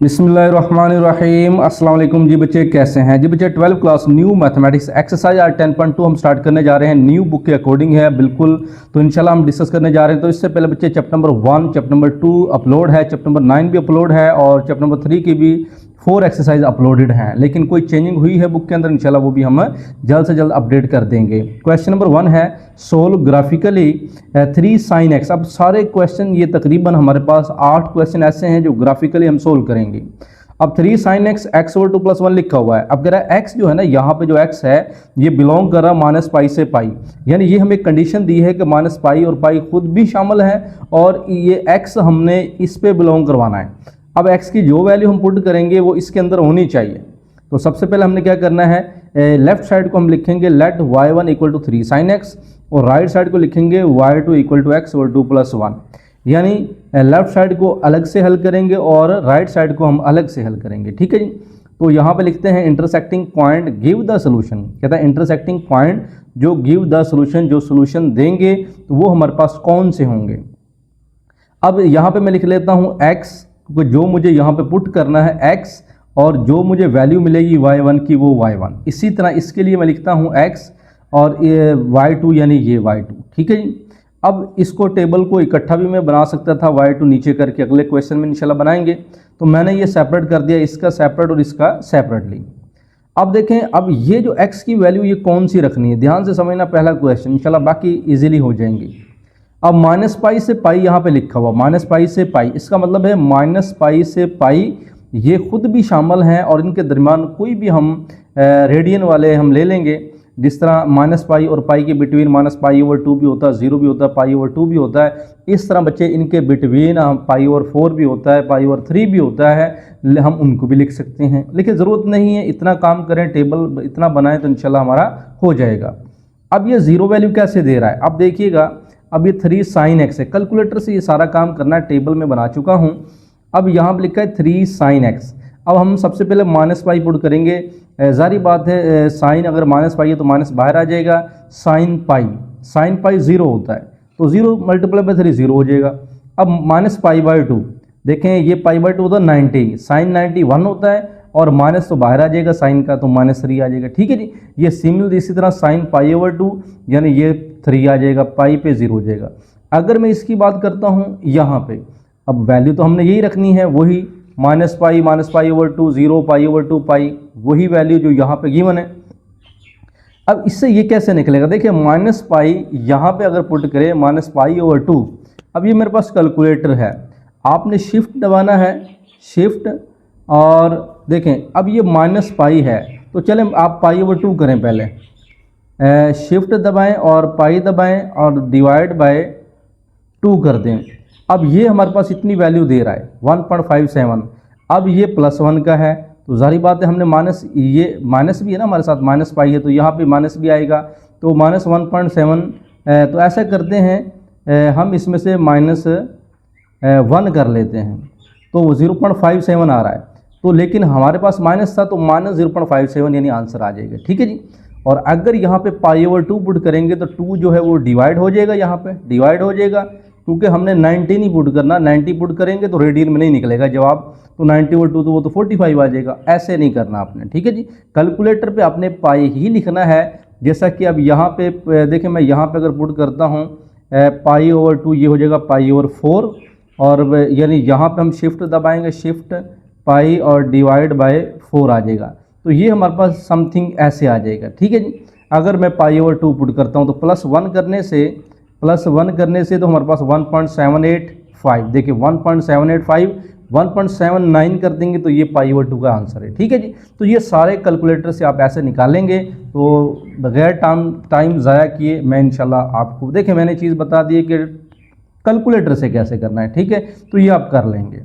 बिस्मिल्लाहिर्रहमानिर्रहीम। अस्सलाम वालेकुम जी बच्चे, कैसे हैं जी बच्चे। 12th class new mathematics exercise are 10.2 हम स्टार्ट करने जा रहे हैं। न्यू बुक के अकॉर्डिंग है बिल्कुल, तो इंशाल्लाह हम डिस्कस करने जा रहे हैं। तो इससे पहले बच्चे chapter number 1 chapter number 2 upload है, चैप्टर नंबर 9 भी अपलोड है और चैप्टर नंबर 3 की भी 4 एक्सरसाइज अपलोडेड हैं। लेकिन कोई चेंजिंग हुई है बुक के अंदर, इंशाल्लाह वो भी हम जल्द से जल्द अपडेट कर देंगे। क्वेश्चन नंबर 1 है सोल्व ग्राफिकली 3 sin x। अब सारे क्वेश्चन ये तकरीबन हमारे पास 8 क्वेश्चन ऐसे हैं जो ग्राफिकली हम सोल्व करेंगे। अब 3 sin x x/2 + 1 लिखा हुआ है। अब कह रहा है x जो है ना, यहाँ पे जो x है ये बिलोंग कर रहा -π से π, यानी ये हमें कंडीशन दी है कि -π और π खुद भी शामिल है और ये x हमने इस पे बिलोंग करवाना है। अब x की जो वैल्यू हम पुट करेंगे वो इसके अंदर होनी चाहिए। तो सबसे पहले हमने क्या करना है, लेफ्ट साइड को हम लिखेंगे लेट y1 = 3 sin x और राइट साइड को लिखेंगे y2 = x/2 + 1, यानी लेफ्ट साइड को अलग से हल करेंगे और राइट साइड को हम अलग से हल करेंगे। ठीक है जी। तो यहाँ पे लिखते हैं intersecting point give the solution. कहता है इंटरसेक्टिंग पॉइंट जो गिव द सोल्यूशन, जो सोल्यूशन देंगे तो वो हमारे पास कौन से होंगे। अब यहाँ पे मैं लिख लेता हूँ x, जो मुझे यहाँ पे पुट करना है x, और जो मुझे वैल्यू मिलेगी y1 की वो y1। इसी तरह इसके लिए मैं लिखता हूँ x और ये y2 यानी ये y2। ठीक है जी। अब इसको टेबल को इकट्ठा भी मैं बना सकता था, y2 नीचे करके अगले क्वेश्चन में इंशाल्लाह बनाएंगे। तो मैंने ये सेपरेट कर दिया, इसका सेपरेट और इसका सेपरेटली। अब देखें, अब ये जो x की वैल्यू ये कौन सी रखनी है, ध्यान से समझना पहला क्वेश्चन, इंशाल्लाह बाकी इजीली हो जाएंगी। अब -π से π यहाँ पे लिखा हुआ, -π से π, इसका मतलब है -π से π ये खुद भी शामिल हैं और इनके दरमियान कोई भी हम रेडियन वाले हम ले लेंगे। जिस तरह -π और π के बिटवीन -π/2 भी होता है, 0 भी होता है, π/2 भी होता है। इस तरह बच्चे इनके बिटवीन π/4 भी होता है, π/3 भी होता है, हम उनको भी लिख सकते हैं। लेकिन ज़रूरत नहीं है, इतना काम करें, टेबल इतना बनाएं तो इंशाल्लाह हमारा हो जाएगा। अब ये ज़ीरो वैल्यू कैसे दे रहा है, अब देखिएगा। अब ये 3 sin x है, कैलकुलेटर से ये सारा काम करना है, टेबल में बना चुका हूँ। अब यहाँ पर लिखा है 3 sin x। अब हम सबसे पहले -π पुट करेंगे। जारी बात है, साइन अगर -π है तो माइनस बाहर आ जाएगा। sin π 0 होता है, तो 0 × 3 0 हो जाएगा। अब -π/2 देखें, ये π/2 होता है 90, sin 90 1 होता है और माइनस तो बाहर आ जाएगा साइन का, तो -3 आ जाएगा। ठीक है जी। ये सिमिलर इसी तरह sin π/2 यानी ये 3 आ जाएगा, π पे 0 हो जाएगा। अगर मैं इसकी बात करता हूँ यहाँ पे, अब वैल्यू तो हमने यही रखनी है, वही -π/2 0 π/2 π, वही वैल्यू जो यहाँ पे गिवन है। अब इससे ये कैसे निकलेगा, देखिए -π यहाँ पे अगर पुट करें -π/2, अब ये मेरे पास कैलकुलेटर है, आपने शिफ्ट दबाना है, शिफ्ट, और देखें अब ये -π है तो चलें आप π/2 करें, पहले शिफ्ट दबाएं और π दबाएं और डिवाइड बाय 2 कर दें। अब ये हमारे पास इतनी वैल्यू दे रहा है 1.57। अब ये +1 का है तो जारी बात है, हमने ये माइनस भी है ना हमारे साथ, -π है तो यहाँ पे माइनस भी आएगा, तो -1.7। तो ऐसा करते हैं, हम इसमें से -1 कर लेते हैं, तो 0.57 आ रहा है। तो लेकिन हमारे पास माइनस था तो -0.57 यानी आंसर आ जाएगा। ठीक है जी। और अगर यहाँ पे π/2 पुट करेंगे तो 2 जो है वो डिवाइड हो जाएगा, यहाँ पे डिवाइड हो जाएगा, क्योंकि हमने 90 नहीं पुट करना, 90 पुट करेंगे तो रेडियन में नहीं निकलेगा जवाब, तो 90/2 तो वो तो 45 आ जाएगा। ऐसे नहीं करना आपने। ठीक है जी। कैलकुलेटर पे आपने पाई ही लिखना है, जैसा कि अब यहाँ पे देखें, मैं यहाँ पे अगर पुट करता हूँ π/2, ये हो जाएगा π/4, और यानी यहाँ पे हम शिफ्ट दबाएंगे, शिफ्ट π और डिवाइड बाय 4 आ जाएगा, तो ये हमारे पास समथिंग ऐसे आ जाएगा। ठीक है जी। अगर मैं π/2 पुट करता हूँ तो +1 करने से तो हमारे पास 1.785, देखिए 1.785, 1.79 कर देंगे तो ये π/2 का आंसर है। ठीक है जी। तो ये सारे कैलकुलेटर से आप ऐसे निकालेंगे, तो बगैर टाइम ज़ाया किए मैं इंशाल्लाह आपको, देखें मैंने चीज़ बता दी है कि कैलकुलेटर से कैसे करना है। ठीक है, तो ये आप कर लेंगे।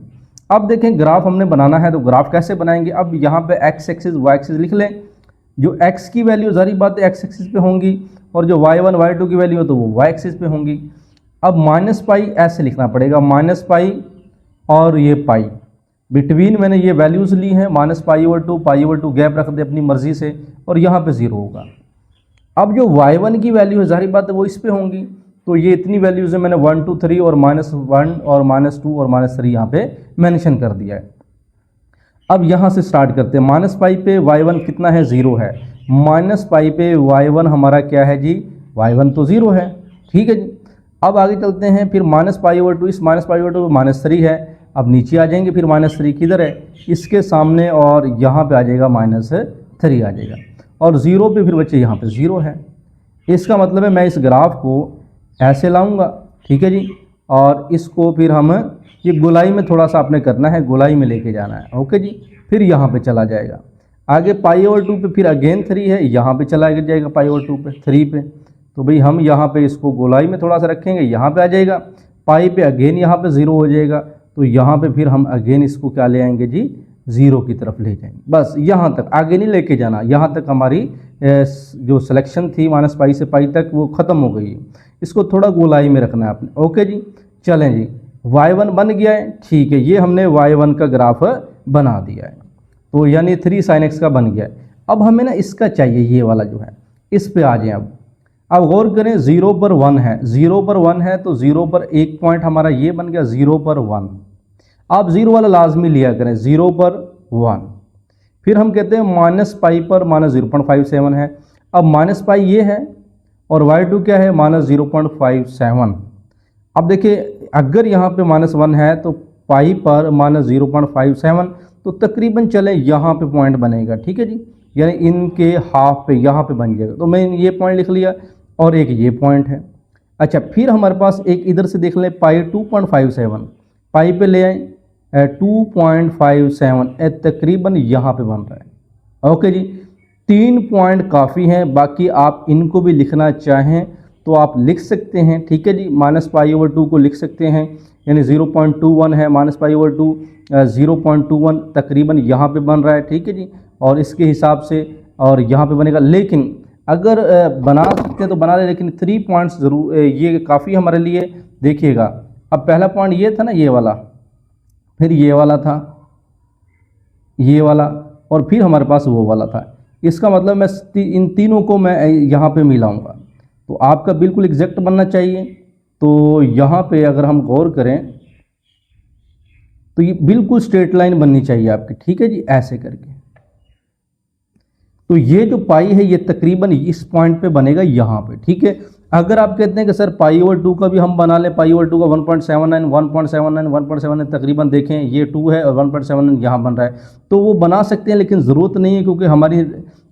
अब देखें ग्राफ हमने बनाना है, तो ग्राफ कैसे बनाएंगे। अब यहाँ पे x एक्सिस y एक्सिस लिख लें, जो x की वैल्यू जारी बात है x एक्सिस पे होंगी और जो y1 y2 की वैल्यू हो तो वो y एक्सिस पे होंगी। अब -π ऐसे लिखना पड़ेगा, -π और ये π बिटवीन मैंने ये वैल्यूज़ ली हैं, -π/2 गैप रख दे अपनी मर्ज़ी से, और यहाँ पे 0 होगा। अब जो y1 की वैल्यू है जारी बात है वो इस पे होंगी, तो ये इतनी वैल्यूज़ है, मैंने 1 2 3 और -1 और -2 और -3 यहाँ पे मेंशन कर दिया है। अब यहाँ से स्टार्ट करते हैं। माइनस पाई पे y1 कितना है, 0 है। माइनस पाई पे y1 हमारा क्या है जी, y1 तो 0 है, ठीक है जी। अब आगे चलते हैं, फिर -π/2, इस -π/2 -3 है। अब नीचे आ जाएंगे, फिर -3 किधर है, इसके सामने, और यहाँ पे आ जाएगा -3 आ जाएगा, और 0 पे फिर बच्चे यहाँ पे 0 है। इसका मतलब है मैं इस ग्राफ को ऐसे लाऊंगा, ठीक है जी, और इसको फिर हम ये गोलाई में थोड़ा सा आपने करना है, गोलाई में लेके जाना है, ओके जी। फिर यहाँ पे चला जाएगा आगे π/2 पे, फिर अगेन 3 है, यहाँ पे चला जाएगा π/2 पे 3 पे। तो भाई हम यहाँ पे इसको गोलाई में थोड़ा सा रखेंगे, यहाँ पे आ जाएगा, पाई पे अगेन यहाँ पे 0 हो जाएगा, तो यहाँ पे फिर हम अगेन इसको क्या ले आएंगे जी, 0 की तरफ ले जाएंगे। बस यहाँ तक, आगे नहीं लेके जाना, यहाँ तक हमारी जो सिलेक्शन थी -π से π तक वो ख़त्म हो गई है। इसको थोड़ा गोलाई में रखना है आपने, ओके जी। चलें जी, y1 बन गया है, ठीक है, ये हमने y1 का ग्राफ बना दिया है, तो यानी 3 sin x का बन गया है। अब हमें ना इसका चाहिए, ये वाला जो है, इस पे आ जाए। अब गौर करें, 0 पर 1 है, 0 पर 1 है, तो 0 पर एक पॉइंट हमारा ये बन गया, 0 पर 1। आप 0 वाला लाजमी लिया करें, 0 पर 1। फिर हम कहते हैं -π पर -0.57 है। अब -π ये है, और y2 क्या है, -0.57। अब देखिए, अगर यहाँ पे -1 है तो पाई पर -0.57, तो तकरीबन चले यहाँ पे पॉइंट बनेगा, ठीक है जी, यानी इनके हाफ पे यहाँ पे बन जाएगा। तो मैंने ये पॉइंट लिख लिया, और एक ये पॉइंट है। अच्छा, फिर हमारे पास एक इधर से देख लें, पाई 2.57, पाई पे ले आए 2.57, तकरीबन यहाँ पे बन रहा है, ओके जी। 3 पॉइंट काफ़ी हैं, बाकी आप इनको भी लिखना चाहें तो आप लिख सकते हैं, ठीक है जी। -π/2 को लिख सकते हैं, यानी 0.21 है, -π/2 0.21 तकरीबन यहाँ पे बन रहा है, ठीक है जी। और इसके हिसाब से और यहाँ पे बनेगा, लेकिन अगर बना सकते हैं तो बना लें, लेकिन 3 पॉइंट्स ज़रूर, ये काफ़ी हमारे लिए। देखिएगा, अब पहला पॉइंट ये था ना, ये वाला, फिर ये वाला था, ये वाला, और फिर हमारे पास वो वाला था। इसका मतलब मैं इन तीनों को मैं यहाँ पे मिलाऊंगा, तो आपका बिल्कुल एग्जैक्ट बनना चाहिए। तो यहाँ पे अगर हम गौर करें तो ये बिल्कुल स्ट्रेट लाइन बननी चाहिए आपकी, ठीक है जी, ऐसे करके। तो ये जो पाई है ये तकरीबन इस पॉइंट पे बनेगा यहाँ पे, ठीक है। अगर आप कहते हैं कि सर π/2 का भी हम बना लें, π/2 का 1.79 तकरीबन, देखें ये 2 है और 1.79 यहाँ बन रहा है, तो वो बना सकते हैं, लेकिन ज़रूरत नहीं है, क्योंकि हमारी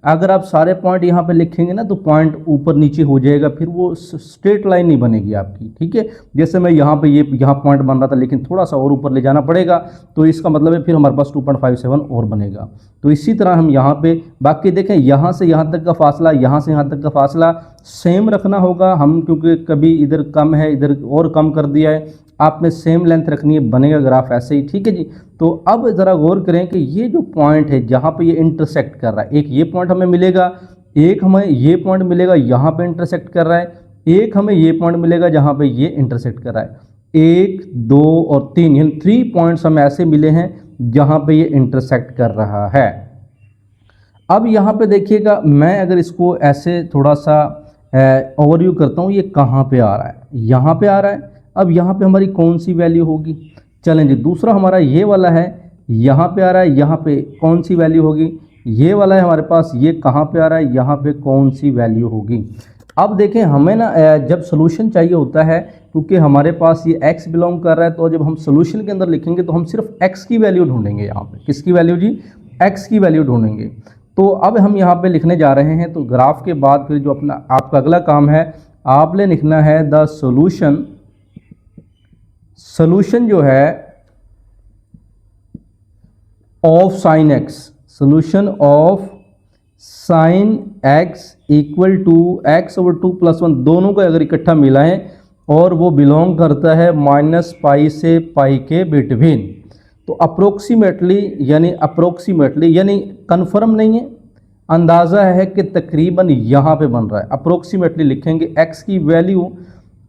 अगर आप सारे पॉइंट यहाँ पे लिखेंगे ना तो पॉइंट ऊपर नीचे हो जाएगा, फिर वो स्ट्रेट लाइन नहीं बनेगी आपकी, ठीक है। जैसे मैं यहाँ पे यहाँ पॉइंट बन रहा था, लेकिन थोड़ा सा और ऊपर ले जाना पड़ेगा, तो इसका मतलब है फिर हमारे पास 2.57 और बनेगा। तो इसी तरह हम यहाँ पे बाकी देखें, यहाँ से यहाँ तक का फासला, यहाँ से यहाँ तक का फासला सेम रखना होगा हम, क्योंकि कभी इधर कम है, इधर और कम कर दिया है, आपने सेम लेंथ रखनी है, बनेगा ग्राफ ऐसे ही, ठीक है जी। तो अब ज़रा गौर करें कि ये जो पॉइंट है जहाँ पे ये इंटरसेक्ट कर रहा है, एक ये पॉइंट हमें मिलेगा, एक हमें ये पॉइंट मिलेगा यहाँ पे इंटरसेक्ट कर रहा है, एक हमें ये पॉइंट मिलेगा जहाँ पे ये इंटरसेक्ट कर रहा है। 1, 2 और 3, यानी 3 पॉइंट्स हमें ऐसे मिले हैं जहाँ पे ये इंटरसेक्ट कर रहा है। अब यहाँ पे देखिएगा, मैं अगर इसको ऐसे थोड़ा सा ओवरव्यू करता हूँ, ये कहाँ पे आ रहा है, यहाँ पे आ रहा है। अब यहाँ पे हमारी कौन सी वैल्यू होगी, चलें जी, दूसरा हमारा ये वाला है, यहाँ पे आ रहा है, यहाँ पे कौन सी वैल्यू होगी, ये वाला है हमारे पास, ये कहाँ पे आ रहा है, यहाँ पे कौन सी वैल्यू होगी। अब देखें, हमें ना जब सोल्यूशन चाहिए होता है, क्योंकि हमारे पास ये x बिलोंग कर रहा है, तो जब हम सोल्यूशन के अंदर लिखेंगे तो हम सिर्फ x की वैल्यू ढूंढेंगे। यहाँ पे किसकी वैल्यू जी, x की वैल्यू ढूंढेंगे। तो अब हम यहाँ पे लिखने जा रहे हैं, तो ग्राफ के बाद फिर जो अपना आपका अगला काम है, आपने लिखना है द सोल्यूशन। सोल्यूशन जो है of sine x, solution of sine x equal to x/2 + 1, दोनों को अगर इकट्ठा मिलाएं और वो बिलोंग करता है -π से π के बिटवीन, तो अप्रोक्सीमेटली यानी कन्फर्म नहीं है, अंदाज़ा है कि तकरीबन यहाँ पे बन रहा है। अप्रोक्सीमेटली लिखेंगे x की वैल्यू।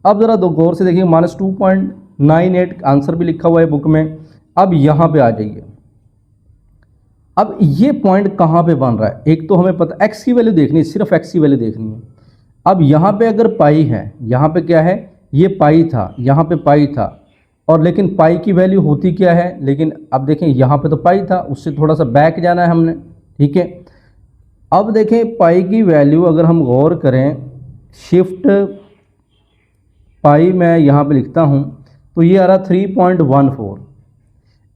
अब ज़रा दो गौर से देखिए, -2.98 आंसर भी लिखा हुआ है बुक में। अब यहाँ पे आ जाइए, अब ये पॉइंट कहाँ पे बन रहा है, एक तो हमें पता x की वैल्यू देखनी है, सिर्फ x की वैल्यू देखनी है। अब यहाँ पे अगर पाई है, यहाँ पे क्या है, ये पाई था, यहाँ पे पाई था, और लेकिन पाई की वैल्यू होती क्या है, लेकिन अब देखें यहाँ पे तो पाई था, उससे थोड़ा सा बैक जाना है हमने, ठीक है। अब देखें पाई की वैल्यू अगर हम गौर करें, शिफ्ट पाई मैं यहाँ पे लिखता हूँ तो ये आ रहा 3.14।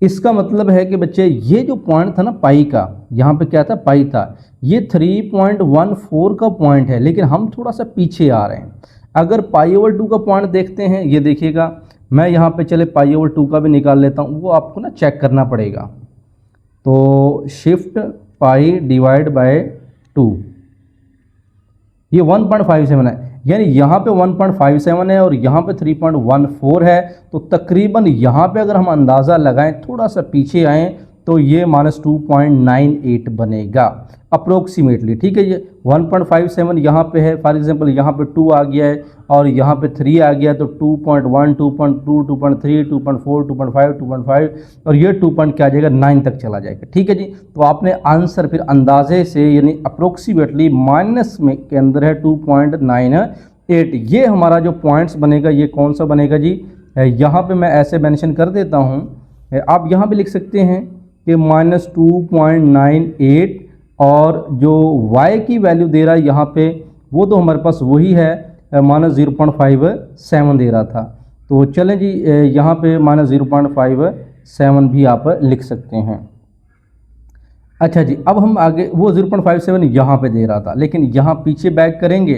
इसका मतलब है कि बच्चे ये जो पॉइंट था ना पाई का, यहाँ पे क्या था पाई था, ये 3.14 का पॉइंट है, लेकिन हम थोड़ा सा पीछे आ रहे हैं। अगर पाई ओवर 2 का पॉइंट देखते हैं, ये देखिएगा, मैं यहाँ पे चले पाई ओवर 2 का भी निकाल लेता हूँ, वो आपको ना चेक करना पड़ेगा। तो शिफ्ट पाई डिवाइड बाय 2, ये 1.57 है, यानी यहाँ पे 1.57 है और यहाँ पे 3.14 है। तो तकरीबन यहाँ पे अगर हम अंदाज़ा लगाएं, थोड़ा सा पीछे आएँ, तो ये -2.98 बनेगा अप्रोक्सीमेटली, ठीक है। ये 1.57 यहाँ पे है, फॉर एग्जांपल यहाँ पे 2 आ गया है और यहाँ पे 3 आ गया, तो 2.1, 2.2, 2.3, 2.4, 2.5, 2.5 और ये 2 पॉइंट क्या आ जाएगा 9 तक चला जाएगा, ठीक है जी। तो आपने आंसर फिर अंदाजे से यानी अप्रोक्सीमेटली माइनस में के अंदर है 2.98। ये हमारा जो पॉइंट्स बनेगा ये कौन सा बनेगा जी, यहाँ पे मैं ऐसे मेंशन कर देता हूँ, आप यहाँ पे लिख सकते हैं कि -2.98 और जो y की वैल्यू दे रहा है यहाँ पे वो तो हमारे पास वही है, -0.57 दे रहा था। तो चलें जी, यहाँ पे -0.57 भी आप लिख सकते हैं। अच्छा जी, अब हम आगे, वो 0.57 यहाँ पे दे रहा था, लेकिन यहाँ पीछे बैक करेंगे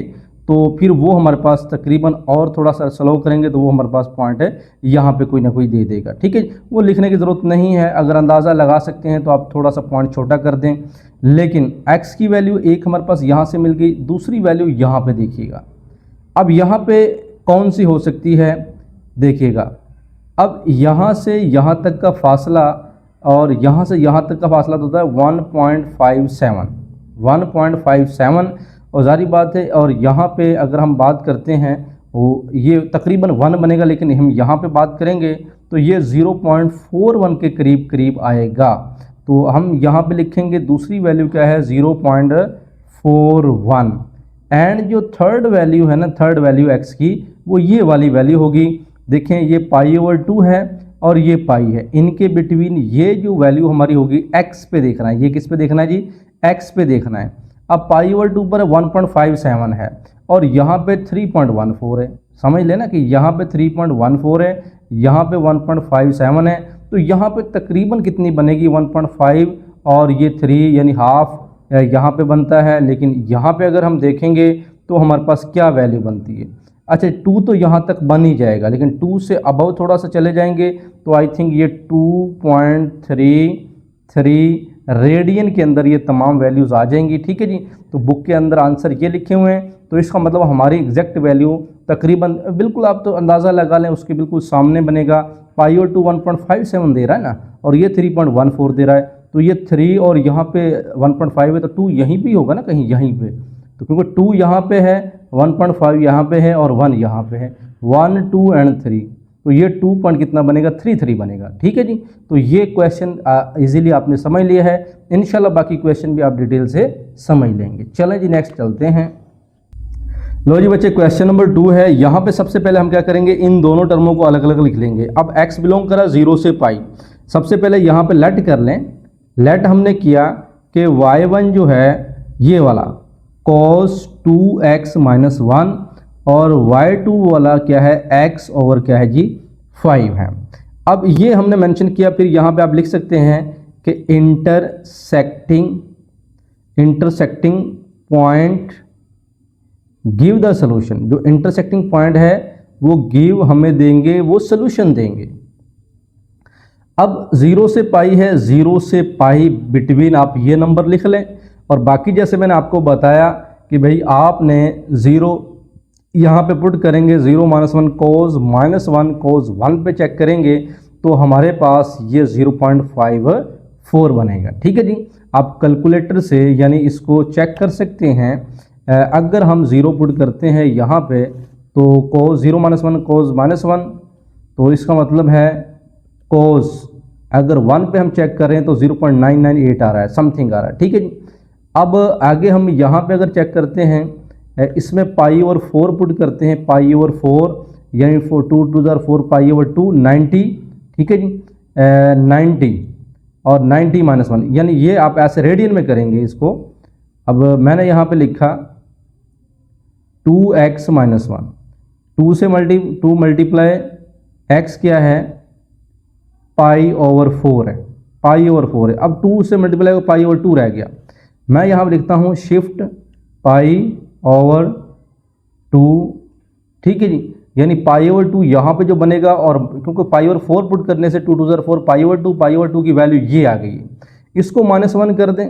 तो फिर वो हमारे पास तकरीबन और थोड़ा सा स्लो करेंगे तो वो हमारे पास पॉइंट है यहाँ पे कोई ना कोई दे देगा, ठीक है। वो लिखने की ज़रूरत नहीं है, अगर अंदाज़ा लगा सकते हैं तो आप थोड़ा सा पॉइंट छोटा कर दें। लेकिन x की वैल्यू एक हमारे पास यहाँ से मिल गई, दूसरी वैल्यू यहाँ पे देखिएगा। अब यहाँ पे कौन सी हो सकती है देखिएगा, अब यहाँ से यहाँ तक का फासला और यहाँ से यहाँ तक का फासला तो होता है 1.57 और जारी बात है। और यहाँ पे अगर हम बात करते हैं वो ये तकरीबन 1 बनेगा, लेकिन हम यहाँ पे बात करेंगे तो ये 0.41 के करीब करीब आएगा। तो हम यहाँ पे लिखेंगे दूसरी वैल्यू क्या है 0.41 एंड जो थर्ड वैल्यू है ना, थर्ड वैल्यू x की, वो ये वाली वैल्यू होगी। देखें ये पाई ओवर 2 है और ये पाई है, इनके बिटवीन ये जो वैल्यू हमारी होगी x पे देखना है, ये किस पे देखना है जी x पे देखना है। अब पाई ओवर 2 पर 1.57 है और यहाँ पे 3.14 है, समझ लेना कि यहाँ पे 3.14 है, यहाँ पे 1.57 है, तो यहाँ पे तकरीबन कितनी बनेगी 1.5 और ये 3 यानी हाफ यहाँ पे बनता है। लेकिन यहाँ पे अगर हम देखेंगे तो हमारे पास क्या वैल्यू बनती है, अच्छा 2 तो यहाँ तक बन ही जाएगा, लेकिन 2 से अबव थोड़ा सा चले जाएंगे तो आई थिंक ये 2.33 रेडियन के अंदर ये तमाम वैल्यूज़ आ जाएंगी, ठीक है जी। तो बुक के अंदर आंसर ये लिखे हुए हैं, तो इसका मतलब हमारी एग्जैक्ट वैल्यू तकरीबन बिल्कुल आप तो अंदाज़ा लगा लें उसके बिल्कुल सामने बनेगा। पाई और 2 1.57 दे रहा है ना और ये 3.14 दे रहा है, तो ये 3 और यहाँ पे 1.5 है तो 2 यहीं पे होगा ना कहीं यहीं पे, तो क्योंकि 2 यहाँ पे है, 1.5 यहाँ पे है और 1 यहाँ पे है, 1 2 एंड 3, तो ये 2 पॉइंट कितना बनेगा 3 बनेगा, ठीक है जी। तो ये क्वेश्चन इजीली आपने समझ लिया है, इंशाल्लाह बाकी क्वेश्चन भी आप डिटेल से समझ लेंगे। चलें जी नेक्स्ट चलते हैं। लो जी बच्चे, क्वेश्चन नंबर 2 है। यहाँ पे सबसे पहले हम क्या करेंगे, इन दोनों टर्मों को अलग अलग लिख लेंगे। अब x बिलोंग करा 0 से पाई, सबसे पहले यहाँ पे लेट कर लें। लेट हमने किया कि y1 जो है ये वाला cos 2x माइनस 1 और y2 वाला क्या है x ओवर क्या है जी 5 है। अब ये हमने मेंशन किया, फिर यहाँ पे आप लिख सकते हैं कि intersecting point give the solution. जो इंटरसेक्टिंग पॉइंट है वो गिव हमें देंगे, वो सोल्यूशन देंगे। अब 0 से पाई है, 0 से पाई बिटवीन आप ये नंबर लिख लें और बाकी जैसे मैंने आपको बताया कि भाई आपने 0 यहाँ पे पुट करेंगे, 0 -1 कोज -1 कोज 1 पे चेक करेंगे तो हमारे पास ये 0.54 बनेगा, ठीक है जी। आप कैलकुलेटर से यानी इसको चेक कर सकते हैं। अगर हम 0 पुट करते हैं यहाँ पे तो कोज 0 -1 कोज -1, तो इसका मतलब है कोज अगर 1 पे हम चेक करें तो 0.998 आ रहा है, समथिंग आ रहा है, ठीक है जी। अब आगे हम यहाँ पे अगर चेक करते हैं, इसमें पाई ओवर 4 पुट करते हैं, पाई ओवर 4 यानी 2 पाई ओवर 2 90, ठीक है जी, 90 और 90 माइनस 1, यानी ये आप ऐसे रेडियन में करेंगे इसको। अब मैंने यहाँ पे लिखा 2x माइनस 1, 2 मल्टीप्लाई x क्या है, पाई ओवर 4 है, पाई ओवर 4 है। अब 2 से मल्टीप्लाई पाई ओवर 2 रह गया। मैं यहाँ पे लिखता हूँ शिफ्ट पाई ओवर 2, ठीक है जी, यानी पाई ओवर 2 यहाँ पे जो बनेगा, और क्योंकि पाई ओवर 4 पुट करने से 2 2 4 पाई ओवर 2 की वैल्यू ये आ गई है। इसको -1 कर दें,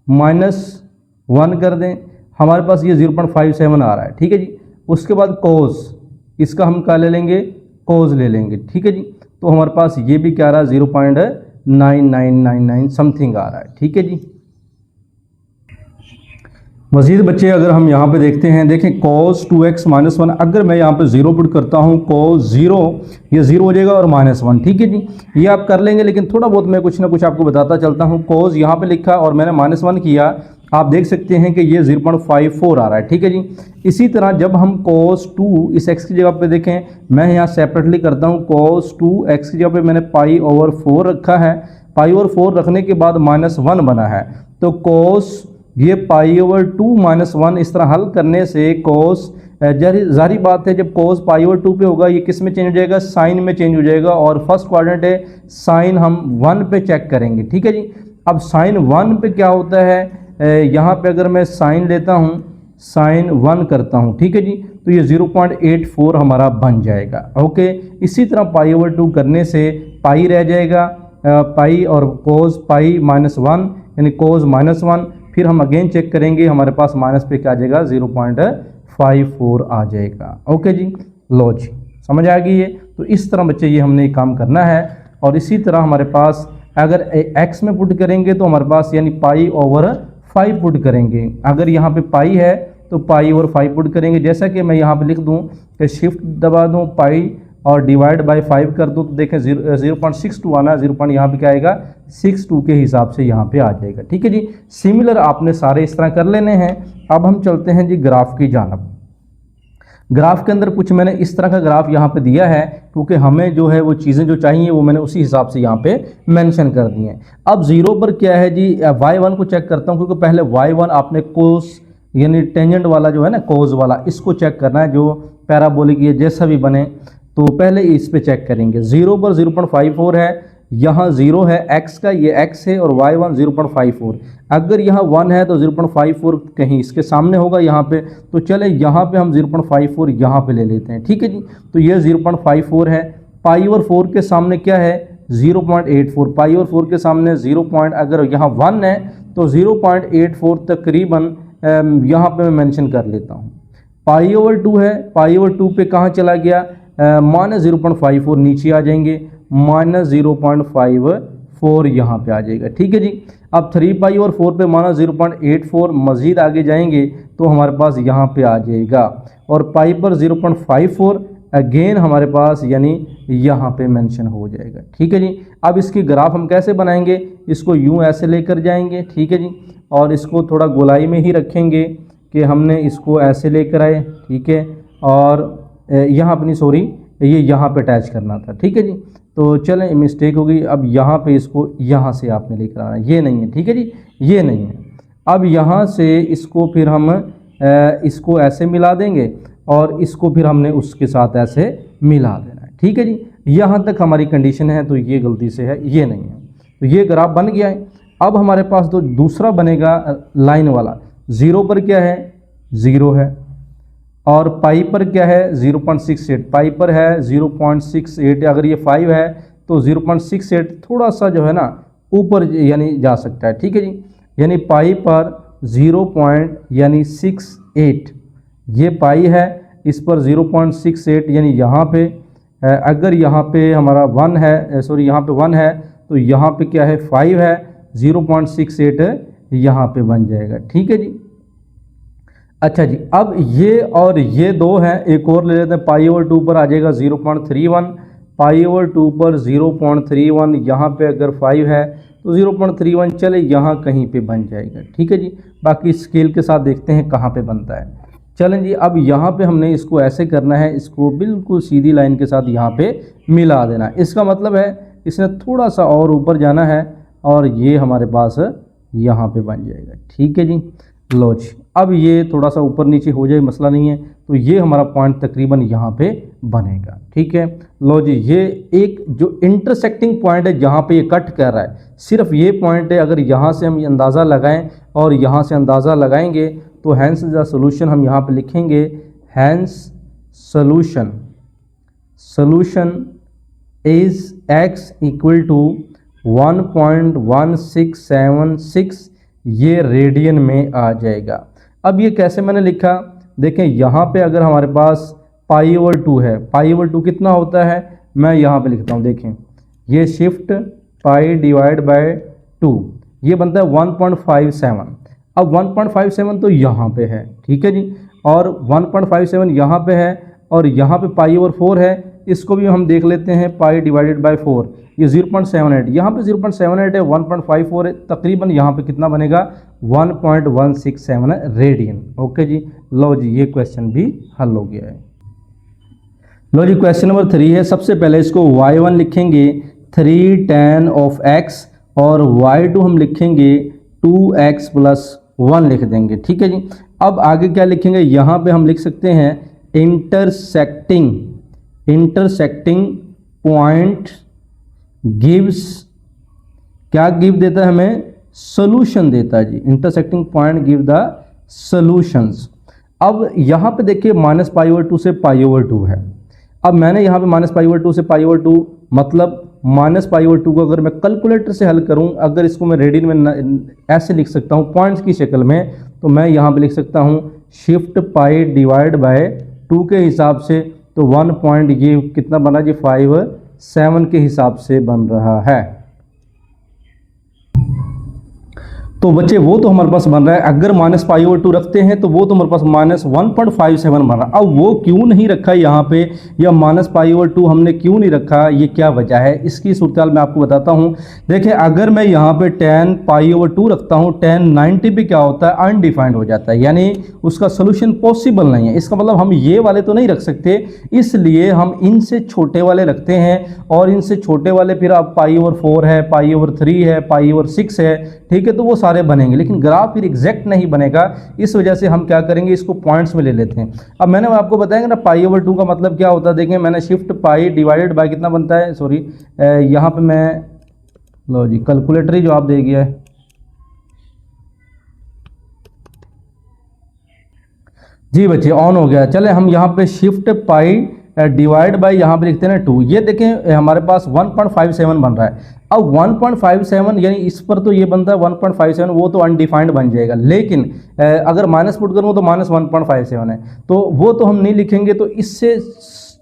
-1 कर दें, हमारे पास ये 0.57 आ रहा है, ठीक है जी। उसके बाद कोस, इसका हम क्या ले लेंगे, कोस ले लेंगे, ठीक है जी। तो हमारे पास ये भी क्या आ रहा है, 0.9999 समथिंग आ रहा है, ठीक है जी। मज़ीद बच्चे अगर हम यहाँ पे देखते हैं, देखें cos 2x माइनस 1, अगर मैं यहाँ पे 0 पुट करता हूँ, cos 0 ये 0 हो जाएगा और -1, ठीक है जी। ये आप कर लेंगे, लेकिन थोड़ा बहुत मैं कुछ ना कुछ आपको बताता चलता हूँ। cos यहाँ पे लिखा और मैंने -1 किया, आप देख सकते हैं कि ये 0.54 आ रहा है, ठीक है जी। इसी तरह जब हम cos 2 इस x की जगह पे देखें, मैं यहाँ सेपरेटली करता हूँ, cos 2x की जगह पे मैंने पाई ओवर 4 रखा है, पाई ओवर 4 रखने के बाद -1 बना है, तो cos ये पाई ओवर 2 -1 इस तरह हल करने से cos, जारी बात है जब cos पाई ओवर 2 पे होगा, ये किस में चेंज हो जाएगा, साइन में चेंज हो जाएगा, और फर्स्ट क्वाड्रेंट है, साइन हम 1 पे चेक करेंगे, ठीक है जी। अब साइन 1 पे क्या होता है, यहाँ पे अगर मैं साइन लेता हूँ, साइन 1 करता हूँ, ठीक है जी, तो ये 0.84 हमारा बन जाएगा, ओके। इसी तरह पाई ओवर 2 करने से पाई रह जाएगा, पाई और cos पाई -1 यानी cos -1, फिर हम अगेन चेक करेंगे, हमारे पास माइनस पे क्या आ जाएगा, 0.54 आ जाएगा, ओके जी। लो जी, समझ आ गई ये। तो इस तरह बच्चे ये हमने काम करना है। और इसी तरह हमारे पास अगर x में पुट करेंगे तो हमारे पास यानी पाई ओवर 5 पुट करेंगे, अगर यहाँ पे पाई है तो पाई ओवर 5 पुट करेंगे। जैसा कि मैं यहाँ पे लिख दूँ कि शिफ्ट दबा दूँ, पाई और डिवाइड बाय 5 कर दो, तो देखें 0.62 आना, 0. यहाँ पे क्या आएगा, 62 के हिसाब से यहाँ पे आ जाएगा, ठीक है जी। सिमिलर आपने सारे इस तरह कर लेने हैं। अब हम चलते हैं जी ग्राफ की जानब। ग्राफ के अंदर कुछ मैंने इस तरह का ग्राफ यहाँ पे दिया है, क्योंकि हमें जो है वो चीज़ें जो चाहिए वो मैंने उसी हिसाब से यहाँ पे मेंशन कर दी हैं। अब 0 पर क्या है जी, y1 को चेक करता हूँ, क्योंकि पहले y1 आपने कोस यानी टेंजेंट वाला जो है ना, कोस वाला, इसको चेक करना है, जो पैराबोलिक ये जैसा भी बने, तो पहले इस पे चेक करेंगे। 0 पर 0.54 है, यहाँ 0 है x का, ये x है, और y1 0.54। अगर यहाँ 1 है तो 0.54 कहीं इसके सामने होगा यहाँ पे, तो चले यहाँ पे हम 0.54 यहाँ पे ले लेते हैं, ठीक है जी। तो ये 0.54 है। पाई ओवर 4 के सामने क्या है, 0.84, पाई ओवर 4 के सामने 0. अगर यहाँ 1 है तो 0.84 तकरीबन यहाँ पे मैं मेंशन कर लेता हूँ। पाई ओवर 2 है, पाई ओवर 2 पे कहाँ चला गया, -0.54 नीचे आ जाएंगे, -0.54 यहाँ पे आ जाएगा, ठीक है जी। अब 3 पाई और 4 पे -0.84, मज़ीद आगे जाएंगे तो हमारे पास यहाँ पे आ जाएगा, और पाई पर 0.54 अगेन हमारे पास यानी यहाँ पे मेंशन हो जाएगा, ठीक है जी। अब इसकी ग्राफ हम कैसे बनाएंगे, इसको यूँ ऐसे लेकर जाएंगे, ठीक है जी, और इसको थोड़ा गोलाई में ही रखेंगे कि हमने इसको ऐसे लेकर आए, ठीक है, और यहाँ अपनी सॉरी ये यहाँ पे अटैच करना था, ठीक है जी। तो चलें, मिस्टेक हो गई। अब यहाँ पे इसको यहाँ से आपने लेकर आना, ये नहीं है, ठीक है जी, ये नहीं है। अब यहाँ से इसको फिर हम इसको ऐसे मिला देंगे, और इसको फिर हमने उसके साथ ऐसे मिला देना है, ठीक है जी। यहाँ तक हमारी कंडीशन है, तो ये गलती से है, ये नहीं है। तो ये ग्राफ बन गया है। अब हमारे पास तो दूसरा बनेगा लाइन वाला। 0 पर क्या है, 0 है, और पाई पर क्या है, 0.68, पाई पर है 0.68। अगर ये 5 है तो 0.68 थोड़ा सा जो है ना ऊपर यानी जा सकता है, ठीक है जी। यानी पाई पर 0.68 ये पाई है, इस पर 0.68 यानी यहाँ पे अगर यहाँ पे हमारा 1 है, सॉरी यहाँ पे 1 है, तो यहाँ पे क्या है, 5 है, 0.68 यहाँ पे बन जाएगा, ठीक है जी। अच्छा जी, अब ये और ये 2 हैं, एक और ले लेते हैं। पाई ओवर 2 पर आ जाएगा 0.31, पाई ओवर 2 पर 0.31, यहाँ पे अगर 5 है तो 0.31 चले यहाँ कहीं पे बन जाएगा, ठीक है जी। बाकी स्केल के साथ देखते हैं कहाँ पे बनता है। चलें जी, अब यहाँ पे हमने इसको ऐसे करना है, इसको बिल्कुल सीधी लाइन के साथ यहाँ पे मिला देना। इसका मतलब है इसने थोड़ा सा और ऊपर जाना है और ये हमारे पास यहाँ पे बन जाएगा। ठीक है जी, लो जी, अब ये थोड़ा सा ऊपर नीचे हो जाए मसला नहीं है, तो ये हमारा पॉइंट तकरीबन यहाँ पे बनेगा। ठीक है, लो जी, ये एक जो इंटरसेक्टिंग पॉइंट है जहाँ पे ये कट कर रहा है, सिर्फ ये पॉइंट है। अगर यहाँ से हम अंदाज़ा लगाएं और यहाँ से अंदाज़ा लगाएंगे तो हैंस द सोल्यूशन हम यहाँ पे लिखेंगे, hence solution is x equal to 1.1676, ये रेडियन में आ जाएगा। अब ये कैसे मैंने लिखा, देखें यहाँ पे अगर हमारे पास π/2 है, π/2 कितना होता है, मैं यहाँ पे लिखता हूँ, देखें ये शिफ्ट π/2 ये बनता है 1.57। अब 1.57 तो यहाँ पे है, ठीक है जी, और 1.57 यहाँ पे है और यहाँ पे π/4 है, इसको भी हम देख लेते हैं, π/4 ये 0.78, यहाँ पे 0.78 है, 1.54 है, तकरीबन यहाँ पे कितना बनेगा 1.167 रेडियन। ओके जी, लो जी, ये क्वेश्चन भी हल हो गया है। लो जी, क्वेश्चन नंबर 3 है। सबसे पहले इसको y1 लिखेंगे 3 tan of x और y2 हम लिखेंगे 2x + 1 लिख देंगे। ठीक है जी, अब आगे क्या लिखेंगे, यहाँ पे हम लिख सकते हैं इंटरसेक्टिंग पॉइंट गिव्स, क्या गिव देता है हमें, सोल्यूशन देता है जी। Intersecting point give the solutions. अब यहाँ पे देखिए -π/2 से π/2 है। अब मैंने यहाँ पे -π/2 से π/2 मतलब -π/2 को अगर मैं कैलकुलेटर से हल करूँ, अगर इसको मैं रेडियन में ऐसे लिख सकता हूँ पॉइंट्स की शक्ल में, तो मैं यहाँ पे लिख सकता हूँ शिफ्ट π/2 के हिसाब से, तो 1 पॉइंट ये कितना बना जी 57 के हिसाब से बन रहा है। तो बच्चे वो तो हमारे पास बन रहा है, अगर -π/2 रखते हैं तो वो तो हमारे पास -1.57 बन रहा है। अब वो क्यों नहीं रखा यहाँ पे, या -π/2 हमने क्यों नहीं रखा, ये क्या वजह है, इसकी सूरत मैं आपको बताता हूँ। देखिए, अगर मैं यहाँ पे tan π/2 रखता हूँ, tan 90 पे क्या होता है, अनडिफाइंड हो जाता है, यानी उसका सोल्यूशन पॉसिबल नहीं है। इसका मतलब हम ये वाले तो नहीं रख सकते, इसलिए हम इनसे छोटे वाले रखते हैं, और इनसे छोटे वाले फिर अब π/4 है, π/3 है, π/6 है, ठीक है, तो वो सारे बनेंगे, लेकिन ग्राफ फिर एग्जैक्ट नहीं बनेगा। इस वजह से हम क्या करेंगे, इसको पॉइंट्स में ले लेते हैं। अब मैंने आपको बताएंगे ना π/2 का मतलब क्या होता है, देखें मैंने शिफ्ट π/, कितना बनता है, सॉरी यहाँ पे मैं, लो जी, कैलकुलेटर ही जवाब दे गया है। जी बच्चे, ऑन हो गया। चले हम यहाँ पे शिफ्ट π यहाँ पे लिखते हैं ना 2, ये देखें हमारे पास 1.57 बन रहा है। अब 1.57 यानी इस पर तो ये बनता है 1.57, वो तो अनडिफाइंड बन जाएगा, लेकिन अगर माइनस पुट करूँ तो -1.57 है, तो वो तो हम नहीं लिखेंगे, तो इससे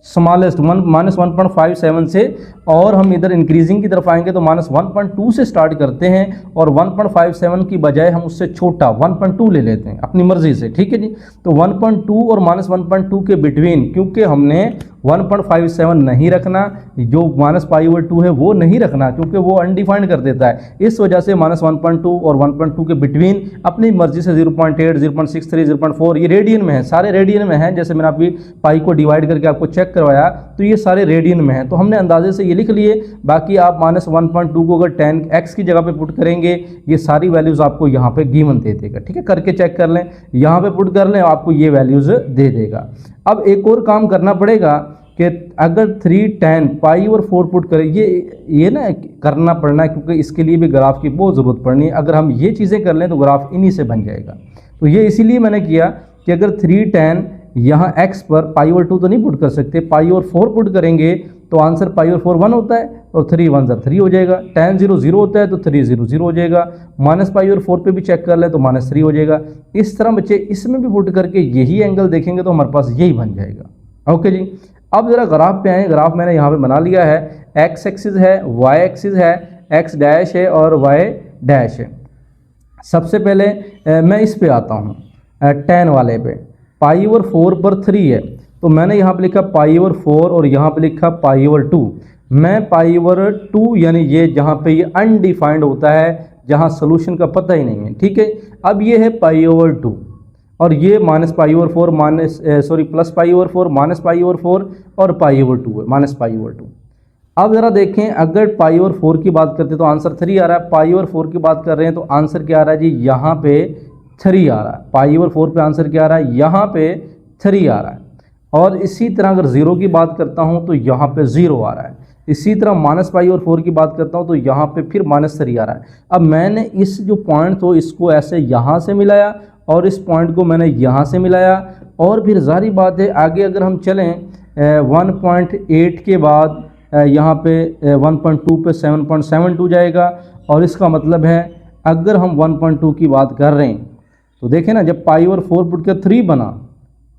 स्मॉलेस्ट -1.57 से और हम इधर इंक्रीजिंग की तरफ आएंगे तो -1.2 से स्टार्ट करते हैं, और 1.57 की बजाय हम उससे छोटा 1.2 ले लेते हैं अपनी मर्जी से। ठीक है जी, तो 1.2 और -1.2 के बिटवीन, क्योंकि हमने 1.57 नहीं रखना, जो -π/2 है वो नहीं रखना, क्योंकि वो अनडिफाइंड कर देता है, इस वजह से -1.2 और 1.2 के बिटवीन अपनी मर्जी से 0.8, 0.63, 0.4 ये रेडियन में है, सारे रेडियन में है। जैसे मैंने आपकी पाई को डिवाइड करके आपको चेक करवाया, तो ये सारे रेडियन में है, तो हमने अंदाजे से ये लिख लिए। बाकी आप -1.2 को अगर tan x की जगह पे पुट करेंगे, ये सारी वैल्यूज़ आपको यहाँ पे गिवन दे देगा। ठीक है, करके चेक कर लें, यहाँ पे पुट कर लें, आपको ये वैल्यूज़ दे देगा। अब एक और काम करना पड़ेगा कि अगर 3 tan π/4 पुट करें, ये ना करना पड़ना है, क्योंकि इसके लिए भी ग्राफ की बहुत ज़रूरत पड़नी है। अगर हम ये चीज़ें कर लें तो ग्राफ इन्हीं से बन जाएगा। तो ये इसीलिए मैंने किया कि अगर 3 tan यहाँ x पर π/2 तो नहीं पुट कर सकते, π/4 पुट करेंगे तो आंसर π/4 1 होता है, और 3 1 3 हो जाएगा। tan 0 0 होता है तो 3 0 0 हो जाएगा। -π/4 पे भी चेक कर लें तो -3 हो जाएगा। इस तरह बच्चे इसमें भी पुट करके यही एंगल देखेंगे तो हमारे पास यही बन जाएगा। ओके जी, अब जरा ग्राफ पे आए। ग्राफ मैंने यहाँ पे बना लिया है, x एक्सिस है, y एक्सिस है, x डैश है और y डैश है। सबसे पहले मैं इस पे आता हूँ, tan वाले पे, π/4 पर 3 है, तो मैंने यहाँ पे लिखा π/4 और यहाँ पे लिखा π/2। मैं π/2 यानी ये जहाँ पे ये अनडिफाइंड होता है, जहाँ सोल्यूशन का पता ही नहीं है। ठीक है, अब ये है π/2, और ये -π/4 +π/4 -π/4 और π/2 है, -π/2। अब ज़रा देखें, अगर π/4 की बात करते हैं तो आंसर 3 आ रहा है, π/4 की बात कर रहे हैं तो आंसर क्या आ रहा है जी, यहाँ पे 3 आ रहा है। π/4 पे आंसर क्या आ रहा है, यहाँ पे 3 आ रहा है। और इसी तरह अगर 0 की बात करता हूँ तो यहाँ पे 0 आ रहा है। इसी तरह -π/4 की बात करता हूँ तो यहाँ पे फिर -3 आ रहा है। अब मैंने इस जो पॉइंट तो इसको ऐसे यहाँ से मिलाया और इस पॉइंट को मैंने यहाँ से मिलाया, और फिर जारी बात है आगे अगर हम चलें 1.8 के बाद यहाँ पे 1.2 पे 7.72 जाएगा, और इसका मतलब है अगर हम 1.2 की बात कर रहे हैं तो देखें ना, जब π/4 पुट के 3 बना,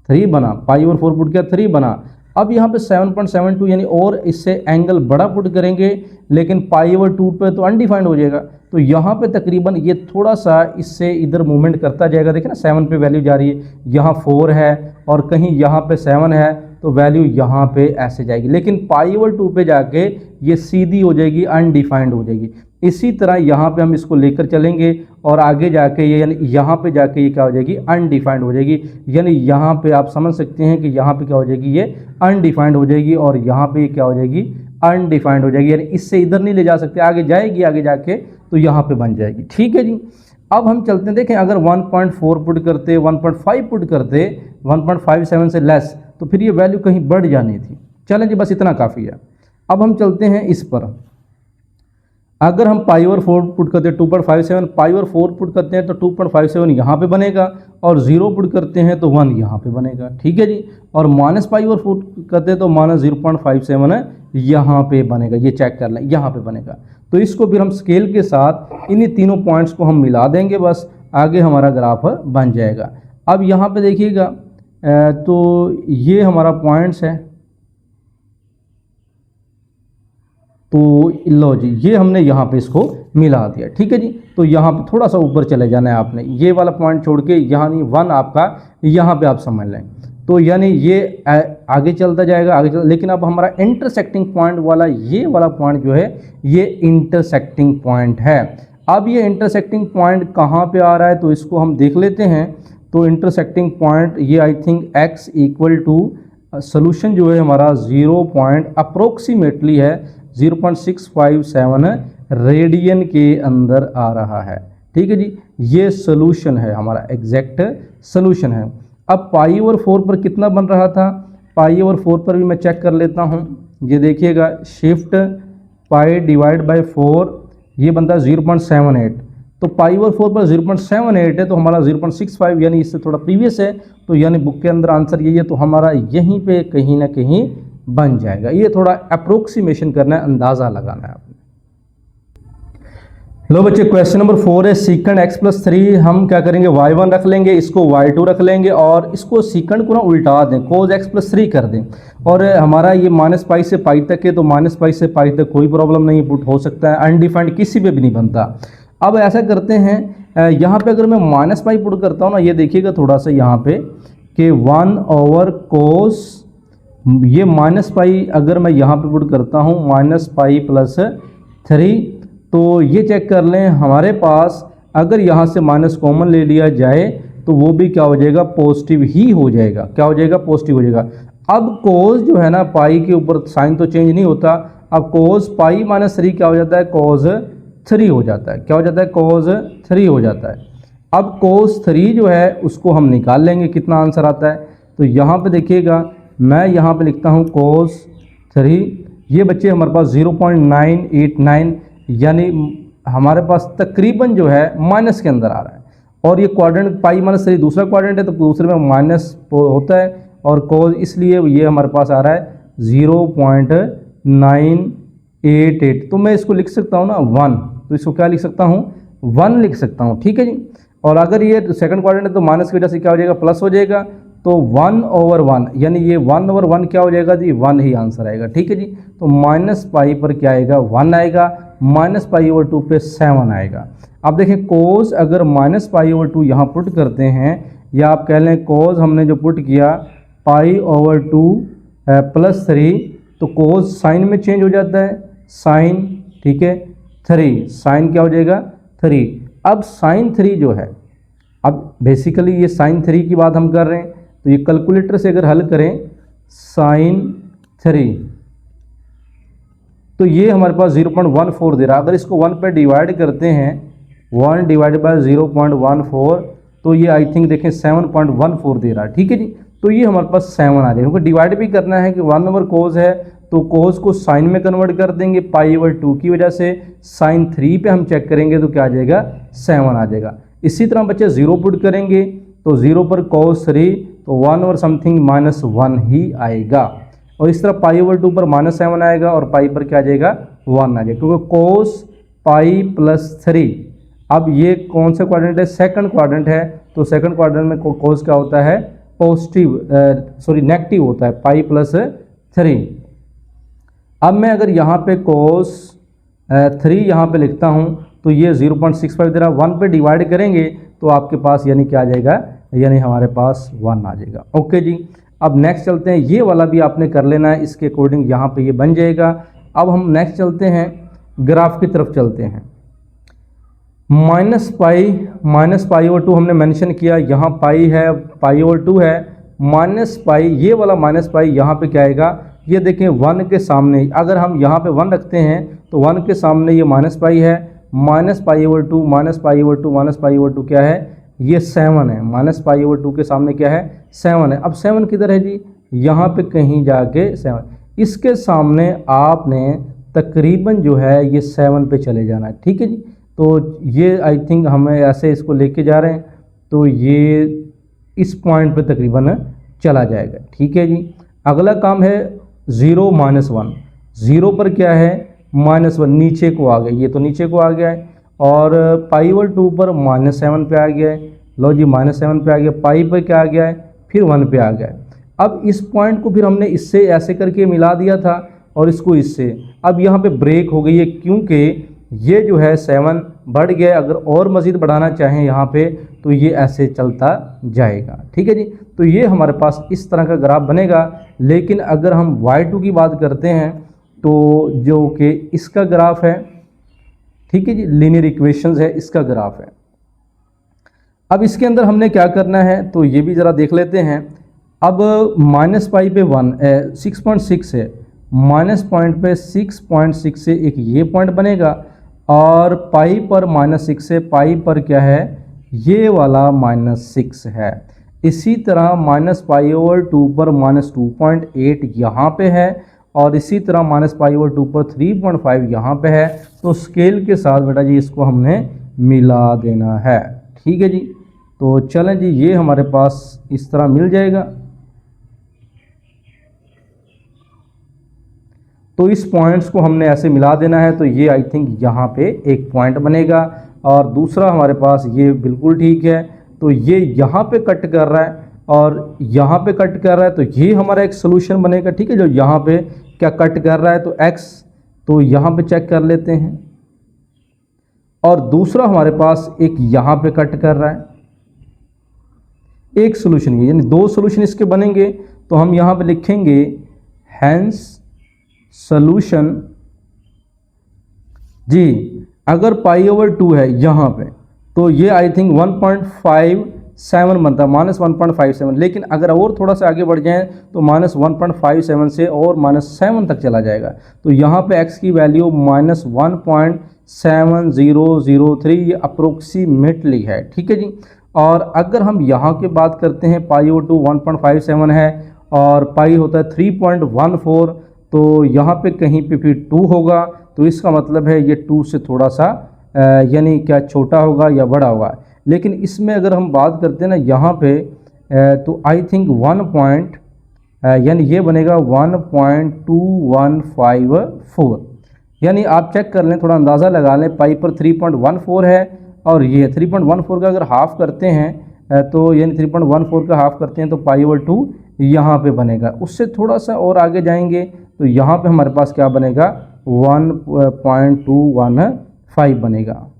π/4 पुट के 3 बना। अब यहाँ पे 7.72 यानी और इससे एंगल बड़ा पुट करेंगे, लेकिन π/2 पे तो अनडिफाइंड हो जाएगा। तो यहाँ पे तकरीबन ये थोड़ा सा इससे इधर मूवमेंट करता जाएगा। देखें ना 7 पे वैल्यू जा रही है, यहाँ 4 है और कहीं यहाँ पे 7 है, तो वैल्यू यहाँ पे ऐसे जाएगी, लेकिन π/2 पे जाके ये सीधी हो जाएगी, अनडिफाइंड हो जाएगी। इसी तरह यहाँ पे हम इसको लेकर चलेंगे और आगे जाके ये यानी यहाँ पे जाके ये क्या हो जाएगी, अनडिफाइंड हो जाएगी। यानी यहाँ पे आप समझ सकते हैं कि यहाँ पे क्या हो जाएगी, ये अनडिफाइंड हो जाएगी, और यहाँ पे क्या हो जाएगी, अनडिफाइंड हो जाएगी। यानी इससे इधर नहीं ले जा सकते, आगे जाएगी, आगे जाके तो यहाँ पे बन जाएगी। ठीक है जी। अब हम चलते हैं, देखें अगर 1.4 पुट करते, 1.5 पुट करते, 1.57 से लेस, तो फिर ये वैल्यू कहीं बढ़ जानी थी। चलें जी, बस इतना काफ़ी है। अब हम चलते हैं इस पर, अगर हम π/4 पुट करते हैं 2.57, π/4 पुट करते हैं तो 2.57 यहाँ पे बनेगा, और 0 पुट करते हैं तो 1 यहाँ पे बनेगा। ठीक है जी। और -π/4 पुट करते हैं तो -0.57 यहाँ पे बनेगा, ये चेक कर लें, यहाँ पे बनेगा। तो इसको फिर हम स्केल के साथ इन्हीं तीनों पॉइंट्स को हम मिला देंगे, बस आगे हमारा ग्राफ बन जाएगा। अब यहाँ पे देखिएगा, तो ये हमारा पॉइंट्स है, तो लो जी, ये हमने यहाँ पे इसको मिला दिया। ठीक है जी। तो यहाँ पे थोड़ा सा ऊपर चले जाना है आपने, ये वाला पॉइंट छोड़ के, यानी 1 आपका यहाँ पे आप समझ लें, तो यानी ये आगे चलता जाएगा, लेकिन अब हमारा इंटरसेक्टिंग पॉइंट वाला ये वाला पॉइंट जो है, ये इंटरसेक्टिंग पॉइंट है। अब ये इंटरसेक्टिंग पॉइंट कहाँ पे आ रहा है, तो इसको हम देख लेते हैं। तो इंटरसेक्टिंग पॉइंट ये I think x equal to solution जो है हमारा 0 अप्रोक्सीमेटली है 0.657 रेडियन के अंदर आ रहा है। ठीक है जी। ये सोल्यूशन है हमारा, एग्जैक्ट सोल्यूशन है। अब π/4 पर कितना बन रहा था, π/4 पर भी मैं चेक कर लेता हूँ। ये देखिएगा, शिफ्ट π/4 ये बनता है 0.78, तो π/4 पर 0.78 है, तो हमारा 0.65 यानी इससे थोड़ा प्रीवियस है, तो यानी बुक के अंदर आंसर यही है, तो हमारा यहीं पे कहीं ना कहीं बन जाएगा। ये थोड़ा अप्रोक्सीमेशन करना है, अंदाज़ा लगाना है आपने। लो बच्चे, क्वेश्चन नंबर 4 है, सीकेंड x+3 हम क्या करेंगे, y1 रख लेंगे, इसको y2 रख लेंगे, और इसको सीकेंड को ना उल्टा दें, cos x+3 कर दें। और हमारा ये -π से π तक है, तो -π से π तक कोई प्रॉब्लम नहीं, पुट हो सकता है, अनडिफाइंड किसी पे भी नहीं बनता। अब ऐसा करते हैं, यहाँ पे अगर मैं -π पुट करता हूँ ना, ये देखिएगा थोड़ा सा यहाँ पे कि 1/cos, ये -π अगर मैं यहाँ पे पुट करता हूँ -π+3, तो ये चेक कर लें हमारे पास, अगर यहाँ से माइनस कॉमन ले लिया जाए तो वो भी क्या हो जाएगा, पॉजिटिव ही हो जाएगा। क्या हो जाएगा, पॉजिटिव हो जाएगा। अब कोस जो है ना, पाई के ऊपर साइन तो चेंज नहीं होता, अब कोस π-3 क्या हो जाता है, cos 3 हो जाता है। क्या हो जाता है, cos 3 हो जाता है। अब cos 3 जो है उसको हम निकाल लेंगे, कितना आंसर आता है। तो यहाँ पे देखिएगा, मैं यहाँ पे लिखता हूँ cos 3, ये बच्चे हमारे पास 0.989, यानी हमारे पास तकरीबन जो है माइनस के अंदर आ रहा है। और ये क्वाड्रेंट π-3 दूसरा क्वाड्रेंट है, तो दूसरे में माइनस होता है, और cos इसलिए ये हमारे पास आ रहा है 0.988। तो मैं इसको लिख सकता हूँ ना 1, तो इसको क्या लिख सकता हूँ, 1 लिख सकता हूँ। ठीक है जी। और अगर ये सेकंड क्वाड्रेंट है तो माइनस की वजह से क्या हो जाएगा, प्लस हो जाएगा, तो 1/1, यानी ये 1/1 क्या हो जाएगा जी, 1 ही आंसर आएगा। ठीक है जी। तो -π पर क्या आएगा, 1 आएगा, -π/2 पे 7 आएगा। अब देखें कोस, अगर -π/2 यहाँ पुट करते हैं, या आप कह लें कोस हमने जो पुट किया π/2 +3, तो कोस साइन में चेंज हो जाता है, साइन, ठीक है, 3, साइन क्या हो जाएगा 3। अब साइन 3 जो है, अब बेसिकली ये साइन 3 की बात हम कर रहे हैं, तो ये कैलकुलेटर से अगर हल करें साइन 3 तो ये हमारे पास 0.14 दे रहा है। अगर इसको 1 पे डिवाइड करते हैं, 1 डिवाइड बाय 0.14 तो ये आई थिंक देखें 7.14 दे रहा है। ठीक है जी, तो ये हमारे पास 7 आ जाएगा, क्योंकि डिवाइड भी करना है कि 1 ओवर कोस है तो कोस को साइन में कन्वर्ट कर देंगे पाई ओवर 2 की वजह से। साइन 3 पे हम चेक करेंगे तो क्या आ जाएगा, 7 आ जाएगा। इसी तरह बच्चे 0 पुट करेंगे तो 0 पर कोस 3 तो 1 ओवर समथिंग -1 ही आएगा, और इस तरह पाई ओवर 2 पर -7 आएगा और पाई पर क्या आ जाएगा, 1 आ जाएगा, क्योंकि कोस पाई प्लस 3। अब ये कौन सा क्वाड्रेंट है, सेकंड क्वाड्रेंट है, तो सेकंड क्वाड्रेंट में कोस क्या होता है, नेगेटिव होता है, पाई प्लस 3। अब मैं अगर यहाँ पे कोस 3 यहाँ पे लिखता हूँ तो ये 0.65 दे रहा है, 1 पे डिवाइड करेंगे तो आपके पास यानी क्या आ जाएगा, यानी हमारे पास 1 आ जाएगा। ओके जी, अब नेक्स्ट चलते हैं, ये वाला भी आपने कर लेना है, इसके अकॉर्डिंग यहाँ पे ये बन जाएगा। अब हम नेक्स्ट चलते हैं, ग्राफ की तरफ चलते हैं। माइनस पाई ओवर 2 हमने मेंशन किया, यहाँ पाई है, पाई ओवर 2 है, माइनस पाई, ये वाला माइनस पाई यहाँ पे क्या आएगा, ये देखें 1 के सामने अगर हम यहाँ पे 1 रखते हैं तो 1 के सामने ये माइनस पाई है, minus pi over 2 minus pi over 2 minus pi over 2 क्या है, ये 7 है, माइनस पाई ओवर 2 के सामने क्या है, 7 है। अब 7 किधर है जी, यहाँ पे कहीं जाके 7, इसके सामने आपने तकरीबन जो है ये 7 पे चले जाना है। ठीक है जी, तो ये आई थिंक हमें ऐसे इसको लेके जा रहे हैं तो ये इस पॉइंट पे तकरीबन चला जाएगा। ठीक है जी, अगला काम है 0 -1, 0 पर क्या है, -1 नीचे को आ गया, ये तो नीचे को आ गया है, और पाई ओवर 2 पर -7 पे आ गया है, लो जी -7 पे आ गया, पाई पर क्या आ गया है, फिर 1 पे आ गया है। अब इस पॉइंट को फिर हमने इससे ऐसे करके मिला दिया था और इसको इससे, अब यहाँ पे ब्रेक हो गई है क्योंकि ये जो है 7 बढ़ गया, अगर और मज़ीद बढ़ाना चाहें यहाँ पे तो ये ऐसे चलता जाएगा। ठीक है जी, तो ये हमारे पास इस तरह का ग्राफ बनेगा। लेकिन अगर हम y2 की बात करते हैं तो जो कि इसका ग्राफ है, ठीक है जी, लीनियर इक्वेशंस है, इसका ग्राफ है। अब इसके अंदर हमने क्या करना है तो ये भी ज़रा देख लेते हैं। अब माइनस पाई पे 6.6 है, माइनस पॉइंट पे 6.6 से एक ये पॉइंट बनेगा, और पाई पर -6 से पाई पर क्या है, ये वाला -6 है। इसी तरह माइनस पाई ओवर 2 पर -2.8 यहाँ पे है, और इसी तरह माइनस पाई ओवर 2 पर 3.5 यहाँ पे है। तो स्केल के साथ बेटा जी इसको हमने मिला देना है। ठीक है जी, तो चलें जी, ये हमारे पास इस तरह मिल जाएगा। तो इस पॉइंट्स को हमने ऐसे मिला देना है, तो ये आई थिंक यहाँ पे एक पॉइंट बनेगा, और दूसरा हमारे पास ये बिल्कुल ठीक है, तो ये यहाँ पे कट कर रहा है और यहाँ पे कट कर रहा है, तो ये हमारा एक सोल्यूशन बनेगा। ठीक है, जो यहाँ पे क्या कट कर रहा है तो x, तो यहाँ पे चेक कर लेते हैं, और दूसरा हमारे पास एक यहाँ पे कट कर रहा है, एक सोल्यूशन ये, यानी दो सोल्यूशन इसके बनेंगे। तो हम यहाँ पे लिखेंगे हैंस सोल्यूशन जी, अगर पाई ओवर 2 है यहाँ पे तो ये आई थिंक 1.57 बनता है, -1.57। लेकिन अगर और थोड़ा सा आगे बढ़ जाए तो -1.57 से और -7 तक चला जाएगा। तो यहाँ पे x की वैल्यू -1.7003 ये अप्रोक्सीमेटली है। ठीक है जी, और अगर हम यहाँ की बात करते हैं, पाई ओवर 2 1.57 है और पाई होता है 3.14, तो यहाँ पे कहीं पे फिर 2 होगा, तो इसका मतलब है ये 2 से थोड़ा सा यानी क्या छोटा होगा या बड़ा होगा। लेकिन इसमें अगर हम बात करते हैं ना यहाँ पे तो आई थिंक 1 यानी ये बनेगा 1.2154, यानी आप चेक कर लें, थोड़ा अंदाज़ा लगा लें, पाई पर 3.14 है और ये 3.14 का अगर हाफ़ करते हैं तो यानी 3.14 का हाफ़ करते हैं तो पाई ओवर 2 यहाँ पे बनेगा। उससे थोड़ा सा और आगे जाएंगे तो यहाँ पे हमारे पास क्या बनेगा 1.215 बनेगा।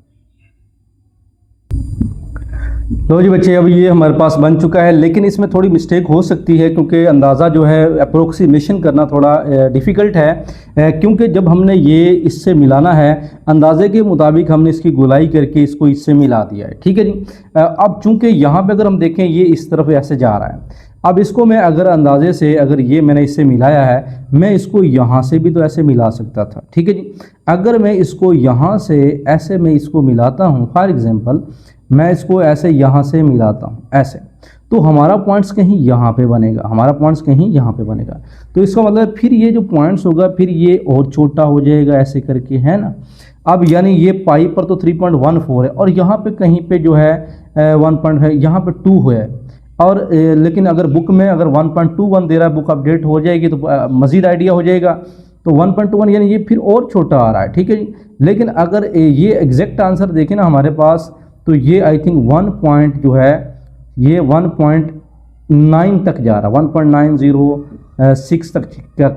लो जी बच्चे, अब ये हमारे पास बन चुका है, लेकिन इसमें थोड़ी मिस्टेक हो सकती है क्योंकि अंदाज़ा जो है अप्रोक्सीमेशन करना थोड़ा डिफ़िकल्ट है, क्योंकि जब हमने ये इससे मिलाना है अंदाजे के मुताबिक हमने इसकी गोलाई करके इसको इससे मिला दिया है। ठीक है जी। अब चूंकि यहाँ पे अगर हम देखें ये इस तरफ ऐसे जा रहा है, अब इसको मैं अगर अंदाजे से अगर ये मैंने इससे मिलाया है, मैं इसको यहाँ से भी तो ऐसे मिला सकता था। ठीक है जी। अगर मैं इसको यहाँ से ऐसे मैं इसको मिलाता हूँ, फॉर एग्जांपल मैं इसको ऐसे यहाँ से मिलाता हूँ ऐसे, तो हमारा पॉइंट्स कहीं यहाँ पे बनेगा, हमारा पॉइंट्स कहीं यहाँ पे बनेगा। तो इसका मतलब फिर ये जो पॉइंट्स होगा फिर ये और छोटा हो जाएगा ऐसे करके, है ना। अब यानी ये पाई पर तो 3.14 है और यहाँ पे कहीं पे जो है 1 पॉइंट है, यहाँ पे 2 है। और लेकिन अगर बुक में अगर 1.21 दे रहा है, बुक अपडेट हो जाएगी तो मज़ीद आइडिया हो जाएगा। तो 1.21 यानी ये फिर और छोटा आ रहा है। ठीक है जी। लेकिन अगर ये एग्जैक्ट आंसर देखें ना हमारे पास, तो ये आई थिंक 1 पॉइंट जो है ये 1.9 तक जा रहा है, 1.906 तक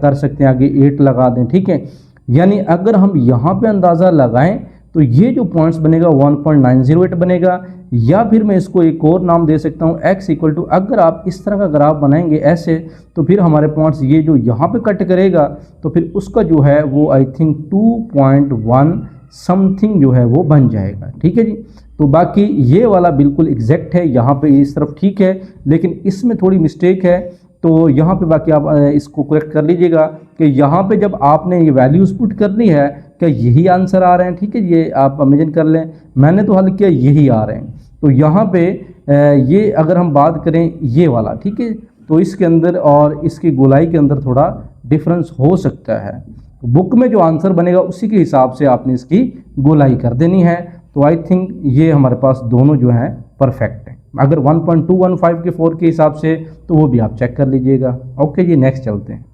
कर सकते हैं, आगे 8 लगा दें। ठीक है। यानी अगर हम यहाँ पे अंदाज़ा लगाएं तो ये जो पॉइंट्स बनेगा 1.908 बनेगा, या फिर मैं इसको एक और नाम दे सकता हूँ x इक्वल टू, अगर आप इस तरह का ग्राफ बनाएंगे ऐसे, तो फिर हमारे पॉइंट्स ये जो यहाँ पे कट करेगा तो फिर उसका जो है वो आई थिंक 2.1 समथिंग जो है वो बन जाएगा। ठीक है जी। तो बाकी ये वाला बिल्कुल एग्जैक्ट है, यहाँ पे इस तरफ ठीक है, लेकिन इसमें थोड़ी मिस्टेक है। तो यहाँ पे बाकी आप इसको करेक्ट कर लीजिएगा कि यहाँ पे जब आपने ये वैल्यूज़ पुट करनी है, क्या यही आंसर आ रहे हैं। ठीक है, ये आप इमेजिन कर लें, मैंने तो हल किया यही आ रहे हैं। तो यहाँ पे ये अगर हम बात करें ये वाला, ठीक है, तो इसके अंदर और इसकी गोलाई के अंदर थोड़ा डिफरेंस हो सकता है। तो बुक में जो आंसर बनेगा उसी के हिसाब से आपने इसकी गोलाई कर देनी है। तो आई थिंक ये हमारे पास दोनों जो हैं परफेक्ट हैं। अगर 1.215 के 4 के हिसाब से तो वो भी आप चेक कर लीजिएगा। ओके जी, नेक्स्ट चलते हैं।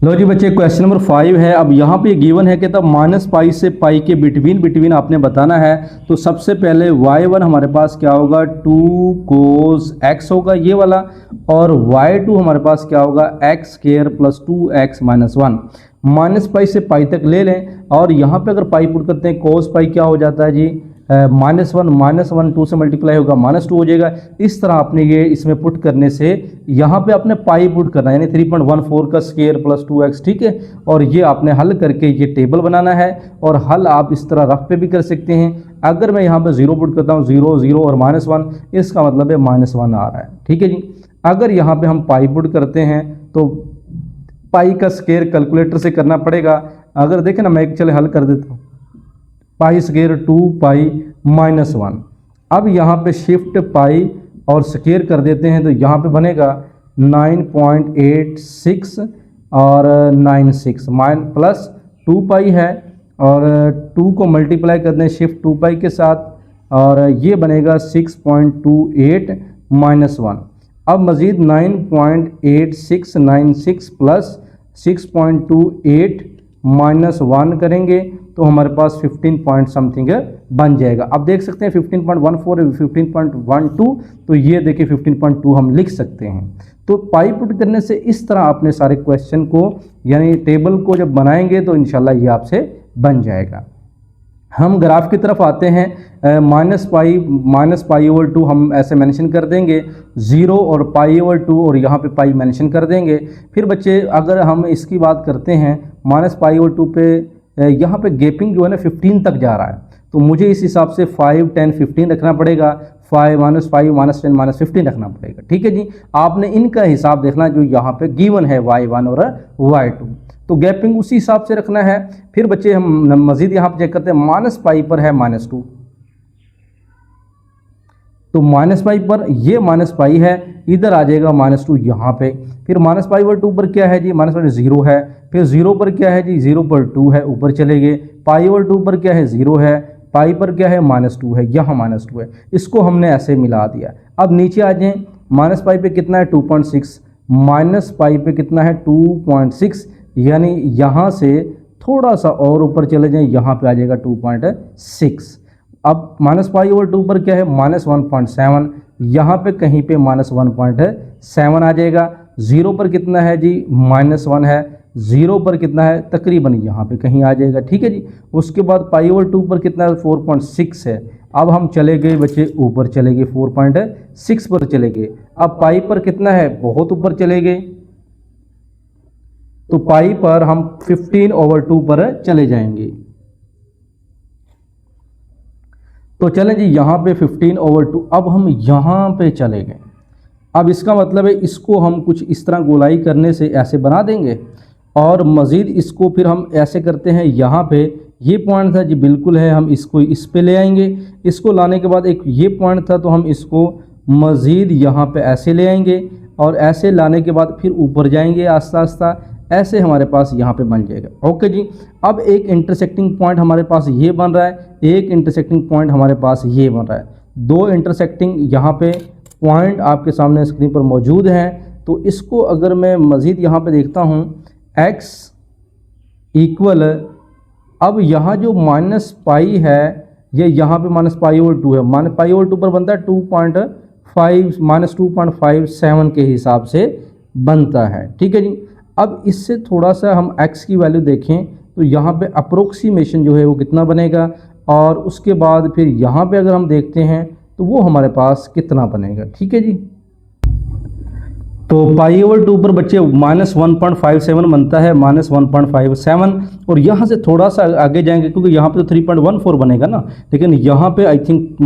लो जी बच्चे, क्वेश्चन नंबर 5 है। अब यहाँ पे गिवन है कि तब -पाई से पाई के बिटवीन आपने बताना है। तो सबसे पहले y1 हमारे पास क्या होगा, 2 cos x होगा ये वाला, और y2 हमारे पास क्या होगा, x² + 2x - 1। -पाई से पाई तक ले लें और यहाँ पे अगर पाई पुट करते हैं, cos पाई क्या हो जाता है जी, -1 2 से मल्टीप्लाई होगा -2 हो जाएगा। इस तरह आपने ये इसमें पुट करने से यहाँ पे आपने पाई पुट करना है, यानी 3.14 का स्क्वायर + 2x। ठीक है, और ये आपने हल करके ये टेबल बनाना है, और हल आप इस तरह रफ पे भी कर सकते हैं। अगर मैं यहाँ पे 0 पुट करता हूँ, 0 0 और -1, इसका मतलब है -1 आ रहा है। ठीक है जी। अगर यहाँ पे हम पाई पुट करते हैं तो पाई का स्क्वायर कैलकुलेटर से करना पड़ेगा। अगर देखें ना, मैं एक चले हल कर देता हूँ, पाई स्क्वायर 2 पाई -1। अब यहाँ पे शिफ्ट पाई और स्क्वायर कर देते हैं तो यहाँ पे बनेगा 9.86 और 96 प्लस 2 पाई है, और 2 को मल्टीप्लाई कर दें शिफ्ट 2 पाई के साथ, और ये बनेगा 6.28 -1। अब मज़ीद 9.8696 प्लस 6.28 -1 करेंगे तो हमारे पास 15 पॉइंट समथिंग बन जाएगा। अब देख सकते हैं 15.14 15.12, तो ये देखिए 15.2 हम लिख सकते हैं। तो पाई पुट करने से इस तरह आपने सारे क्वेश्चन को यानी टेबल को जब बनाएंगे तो इंशाल्लाह ये आपसे बन जाएगा। हम ग्राफ की तरफ आते हैं। -पाई/2 हम ऐसे मेंशन कर देंगे, 0 और पाई/2 और यहाँ पे पाई मेंशन कर देंगे। फिर बच्चे अगर हम इसकी बात करते हैं, -पाई/2 पे यहाँ पे गैपिंग जो है ना 15 तक जा रहा है, तो मुझे इस हिसाब से 5 10 15 रखना पड़ेगा, 5 -5 -10 -15 रखना पड़ेगा। ठीक है जी। आपने इनका हिसाब देखना जो यहाँ पे गिवन है y1 और y2, तो गैपिंग उसी हिसाब से रखना है। फिर बच्चे हम मजीद यहाँ पे चेक करते हैं, -पाई पर है -2, तो -पाई पर ये -पाई है, इधर आ जाएगा -2 यहाँ पे। फिर -पाई/2 पर क्या है जी, -पाई 0 है। फिर 0 पर क्या है जी, 0 पर 2 है, ऊपर चले गए। पाई/2 पर क्या है, 0 है। पाई पर क्या है, -2 है, यहाँ -2 है। इसको हमने ऐसे मिला दिया। अब नीचे आ जाएं, -पाई पे कितना है 2.6, -पाई पे कितना है 2.6, यानी यहाँ से थोड़ा सा और ऊपर चले जाएं, यहाँ पे आ जाएगा 2.6। अब -पाई/2 पर क्या है, -1.7, यहाँ पे कहीं पे -1.7 आ जाएगा। 0 पर कितना है जी, -1 है। 0 पर कितना है, तकरीबन यहाँ पे कहीं आ जाएगा। ठीक है जी। उसके बाद पाई/2 पर कितना है, 4.6 है, अब हम चले गए बच्चे ऊपर चले गए 4.6 पर चले गए। अब पाई पर कितना है, बहुत ऊपर चले गए, तो पाई पर हम 15/2 पर चले जाएंगे। तो चलें जी यहाँ पे 15/2, अब हम यहाँ पे चले गए। अब इसका मतलब है इसको हम कुछ इस तरह गोलाई करने से ऐसे बना देंगे और मज़ीद इसको फिर हम ऐसे करते हैं, यहाँ पे ये पॉइंट था जी, बिल्कुल है, हम इसको इस पे ले आएंगे। इसको लाने के बाद एक ये पॉइंट था, तो हम इसको मज़ीद यहाँ पे ऐसे ले आएंगे और ऐसे लाने के बाद फिर ऊपर जाएंगे आस्ता आस्ता, ऐसे हमारे पास यहाँ पे बन जाएगा। ओके जी, अब एक इंटरसेक्टिंग पॉइंट हमारे पास ये बन रहा है, एक इंटरसेक्टिंग पॉइंट हमारे पास ये बन रहा है, दो इंटरसेक्टिंग यहाँ पे पॉइंट आपके सामने स्क्रीन पर मौजूद हैं। तो इसको अगर मैं मज़ीद यहाँ पे देखता हूँ, x इक्वल, अब यहाँ जो माइनस पाई है ये यहाँ पे -π/2 है, -π/2 पर बनता है 2.5 -2.57 के हिसाब से बनता है। ठीक है जी, अब इससे थोड़ा सा हम x की वैल्यू देखें तो यहाँ पे अप्रोक्सीमेशन जो है वो कितना बनेगा, और उसके बाद फिर यहाँ पे अगर हम देखते हैं तो वो हमारे पास कितना बनेगा। ठीक है जी, तो π/2 पर बच्चे -1.57 बनता है, -1.57, और यहाँ से थोड़ा सा आगे जाएंगे क्योंकि यहाँ पे तो 3.14 बनेगा ना, लेकिन यहाँ पे आई थिंक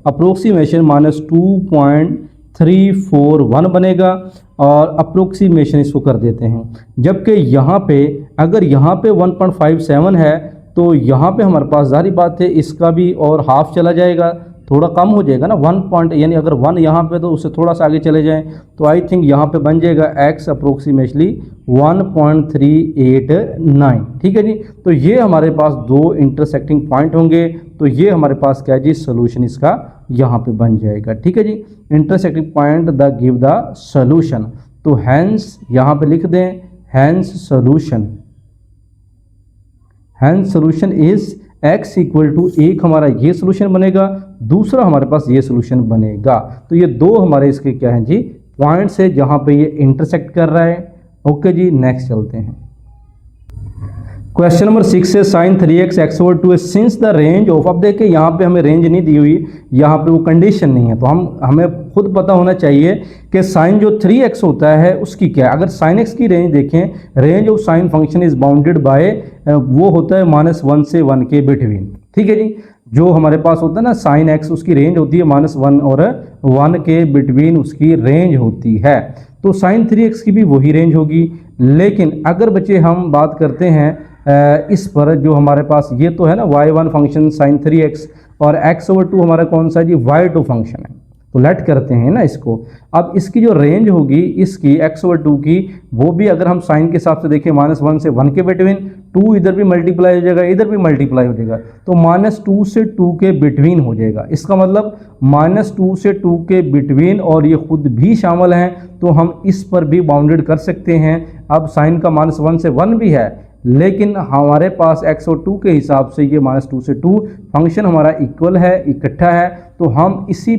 अप्रोक्सीमेशन -2.341 बनेगा, और अप्रोक्सीमेशन इसको कर देते हैं। जबकि यहाँ पे अगर यहाँ पे 1.57 है तो यहाँ पे हमारे पास जाहिर बात है इसका भी और हाफ चला जाएगा, थोड़ा कम हो जाएगा ना, 1 पॉइंट, यानी अगर 1 यहाँ पे तो उससे थोड़ा सा आगे चले जाएं तो आई थिंक यहाँ पे बन जाएगा x अप्रोक्सीमेटली 1.389। ठीक है जी, तो ये हमारे पास दो इंटरसेक्टिंग पॉइंट होंगे, तो ये हमारे पास क्या है जी, सोल्यूशन इसका यहाँ पे बन जाएगा। ठीक है जी, intersecting point the give the solution. तो हैंस यहाँ पे लिख दें, hence solution is x equal to, एक हमारा ये सोल्यूशन बनेगा, दूसरा हमारे पास ये सोल्यूशन बनेगा। तो ये दो हमारे इसके क्या हैं जी, पॉइंट्स है जहां पे ये इंटरसेक्ट कर रहा है। ओके जी, नेक्स्ट चलते हैं। क्वेश्चन नंबर 6 है sin 3x x/2 since the range of, अब देखिए यहाँ पे हमें रेंज नहीं दी हुई, यहाँ पे वो कंडीशन नहीं है, तो हमें खुद पता होना चाहिए कि साइन जो 3x होता है उसकी क्या है। अगर sin x की रेंज देखें, range of sine function is bounded by, वो होता है -1 से 1 के बिटवीन। ठीक है जी, जो हमारे पास होता है ना sin x, उसकी रेंज होती है -1 और 1 के बिटवीन उसकी रेंज होती है, तो sin 3x की भी वही रेंज होगी। लेकिन अगर बच्चे हम बात करते हैं इस पर, जो हमारे पास ये तो है ना y1 फंक्शन sin 3x, और x/2 हमारा कौन सा जी, y2 फंक्शन है, तो लेट करते हैं ना इसको। अब इसकी जो रेंज होगी इसकी x/2 की, वो भी अगर हम साइन के हिसाब से देखें -1 से 1 के बिटवीन, 2 इधर भी मल्टीप्लाई हो जाएगा, इधर भी मल्टीप्लाई हो जाएगा, तो -2 से 2 के बिटवीन हो जाएगा। इसका मतलब -2 से 2 के बिटवीन, और ये खुद भी शामिल हैं, तो हम इस पर भी बाउंडेड कर सकते हैं। अब साइन का -1 से 1 भी है, लेकिन हमारे पास x और 2 के हिसाब से ये -2 से 2 फंक्शन हमारा इक्वल है, इकट्ठा है, तो हम इसी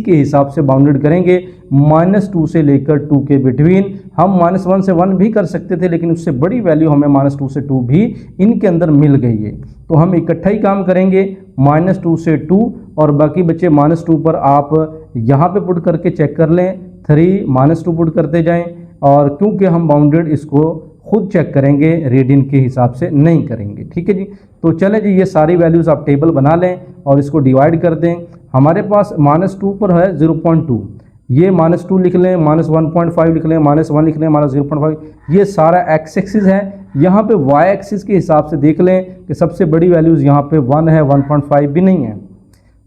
के हिसाब से बाउंडेड करेंगे। -2 से लेकर 2 के बिटवीन हम -1 से 1 भी कर सकते थे, लेकिन उससे बड़ी वैल्यू हमें -2 से 2 भी इनके अंदर मिल गई है, तो हम इकट्ठा ही काम करेंगे -2 से 2, और बाकी बच्चे -2 पर आप यहाँ पे पुट करके चेक कर लें, 3 -2 पुट करते जाएं, और क्योंकि हम बाउंडेड इसको खुद चेक करेंगे, रीडिंग के हिसाब से नहीं करेंगे। ठीक है जी, तो चलें जी, ये सारी वैल्यूज़ आप टेबल बना लें और इसको डिवाइड कर दें। हमारे पास -2 पर है 0.2, ये -2 लिख लें, -1.5 लिख लें, -1 लिख लें, -0.5, ये सारा x एक्सिस है। यहाँ पे y एक्सिस के हिसाब से देख लें कि सबसे बड़ी वैल्यूज़ यहाँ पे 1 है, 1.5 भी नहीं है,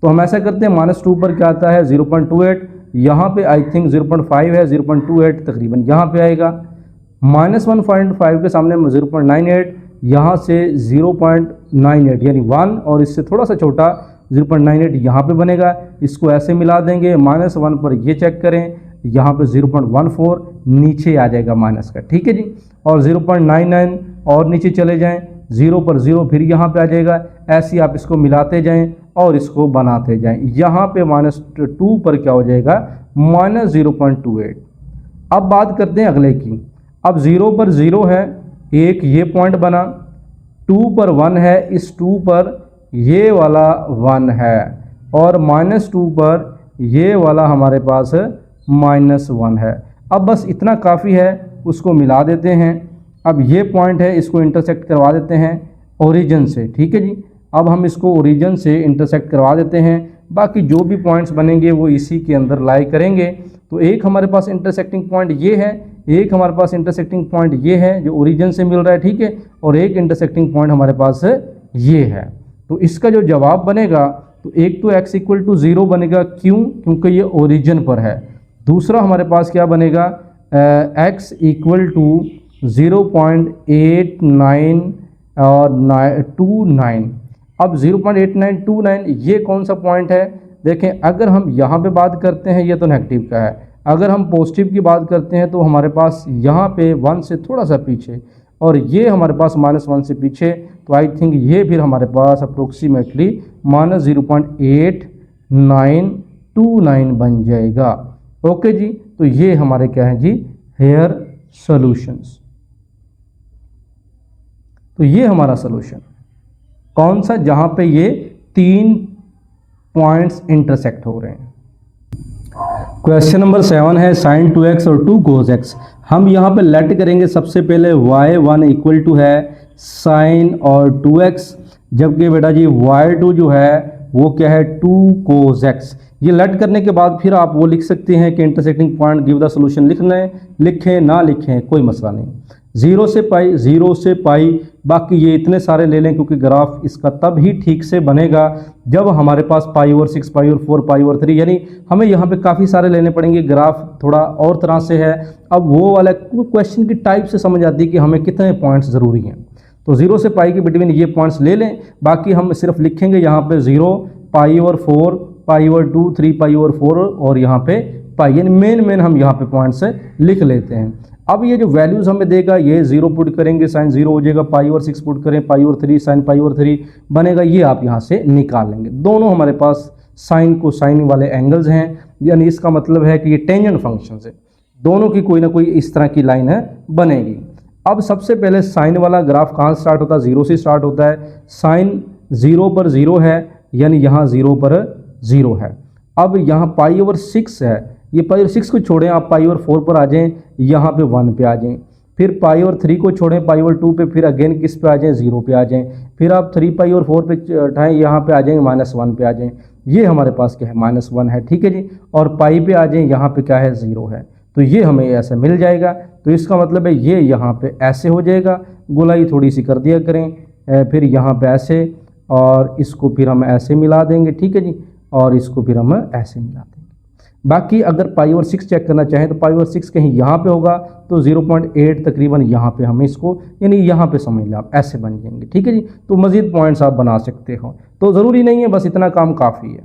तो हम ऐसा करते हैं, -2 पर क्या आता है 0.28, यहाँ पे आई थिंक 0.5 है, 0.28 तकरीबन यहाँ पे आएगा, -1.5 के सामने 0.98, यहाँ से 0.98 यानी 1, और इससे थोड़ा सा छोटा 0.98 यहाँ पे बनेगा। इसको ऐसे मिला देंगे, -1 पर ये चेक करें, यहाँ पे 0.14 नीचे आ जाएगा माइनस का। ठीक है जी, और 0.99 और नीचे चले जाएं, 0 पर 0 फिर यहाँ पे आ जाएगा। ऐसे आप इसको मिलाते जाएं और इसको बनाते जाएं। यहाँ पे -2 पर क्या हो जाएगा, -0.28। अब बात करते हैं अगले की। अब 0 पर 0 है, एक ये पॉइंट बना, 2 पर 1 है, इस 2 पर ये वाला 1 है और -2 पर ये वाला हमारे पास -1 है। अब बस इतना काफ़ी है, उसको मिला देते हैं। अब ये पॉइंट है, इसको इंटरसेक्ट करवा देते हैं ओरिजिन से, ठीक है जी। अब हम इसको ओरिजिन से इंटरसेक्ट करवा देते हैं, बाकी जो भी पॉइंट्स बनेंगे वो इसी के अंदर लाई करेंगे। तो एक हमारे पास इंटरसेक्टिंग पॉइंट ये है, एक हमारे पास इंटरसेक्टिंग पॉइंट ये है जो ओरिजिन से मिल रहा है, ठीक है, और एक इंटरसेक्टिंग पॉइंट हमारे पास ये है। तो इसका जो जवाब बनेगा तो एक तो x = 0 बनेगा, क्यों? क्योंकि ये ओरिजिन पर है। दूसरा हमारे पास क्या बनेगा, x = 0.89 और 29। अब 0.8929 ये कौन सा पॉइंट है? देखें, अगर हम यहाँ पे बात करते हैं ये तो नेगेटिव का है, अगर हम पॉजिटिव की बात करते हैं तो हमारे पास यहाँ पे 1 से थोड़ा सा पीछे और ये हमारे पास -1 से पीछे, तो आई थिंक ये फिर हमारे पास अप्रोक्सीमेटली -0.8929 बन जाएगा। ओके जी, तो ये हमारे क्या है जी, हेयर सॉल्यूशंस। तो ये हमारा सॉल्यूशन कौन सा, जहां पे ये 3 पॉइंट्स इंटरसेक्ट हो रहे हैं। क्वेश्चन नंबर 7 है sin 2x और 2 cos x। हम यहाँ पे लेट करेंगे सबसे पहले y1 = है sin और 2x, जबकि बेटा जी y2 जो है वो क्या है 2 cos x। ये लेट करने के बाद फिर आप वो लिख सकते हैं कि intersecting point give the solution लिखना है, लिखें ना लिखें कोई मसला नहीं। 0 से पाई, 0 से पाई, बाकी ये इतने सारे ले लें क्योंकि ग्राफ इसका तब ही ठीक से बनेगा जब हमारे पास π/6, π/4, π/3, यानी हमें यहाँ पे काफ़ी सारे लेने पड़ेंगे। ग्राफ थोड़ा और तरह से है, अब वो वाला क्वेश्चन की टाइप से समझ आती है कि हमें कितने पॉइंट्स ज़रूरी हैं। तो 0 से पाई के बिटवीन ये पॉइंट्स ले लें, बाकी हम सिर्फ लिखेंगे यहाँ पे 0, π/4, π/2, 3 π/4 और यहाँ पे पाई, यानी मेन हम यहाँ पे पॉइंट्स लिख लेते हैं। अब ये जो वैल्यूज़ हमें देगा, ये 0 पुट करेंगे साइन 0 हो जाएगा, π/6 पुट करें π/3 साइन π/3 बनेगा, ये आप यहाँ से निकाल लेंगे। दोनों हमारे पास साइन को साइन वाले एंगल्स हैं, यानी इसका मतलब है कि ये टेंजेंट फंक्शन है, दोनों की कोई ना कोई इस तरह की लाइन है बनेगी। अब सबसे पहले साइन वाला ग्राफ कहाँ स्टार्ट होता है, 0 से स्टार्ट होता है। साइन 0 पर 0 है, यानी यहाँ 0 पर 0 है। अब यहाँ π/6 है, ये π/6 को छोड़ें, आप π/4 पर आ जाएं, यहाँ पे 1 पे आ जाएं। फिर π/3 को छोड़ें, π/2 पे, फिर अगेन किस पे आ जाएं, 0 पे आ जाएं। फिर आप 3 π/4 पे उठाएं, यहाँ पे आ जाएंगे -1 पे आ जाएं। ये हमारे पास क्या है, -1 है, ठीक है जी। और पाई पे आ जाएं, यहाँ पे क्या है, 0 है। तो ये हमें ऐसे मिल जाएगा। तो इसका मतलब है ये यहाँ पे ऐसे हो जाएगा, गोलाई थोड़ी सी कर दिया करें, फिर यहाँ पे ऐसे, और इसको फिर हम ऐसे मिला देंगे, ठीक है जी, और इसको फिर हम ऐसे मिला देंगे। बाकी अगर π/6 चेक करना चाहें तो π/6 कहीं यहाँ पे होगा, तो 0.8 तकरीबन यहाँ पे हम इसको, यानी यहाँ पे समझ लें आप, ऐसे बन जाएंगे, ठीक है जी। तो मज़ीद पॉइंट्स आप बना सकते हो, तो ज़रूरी नहीं है, बस इतना काम काफ़ी है।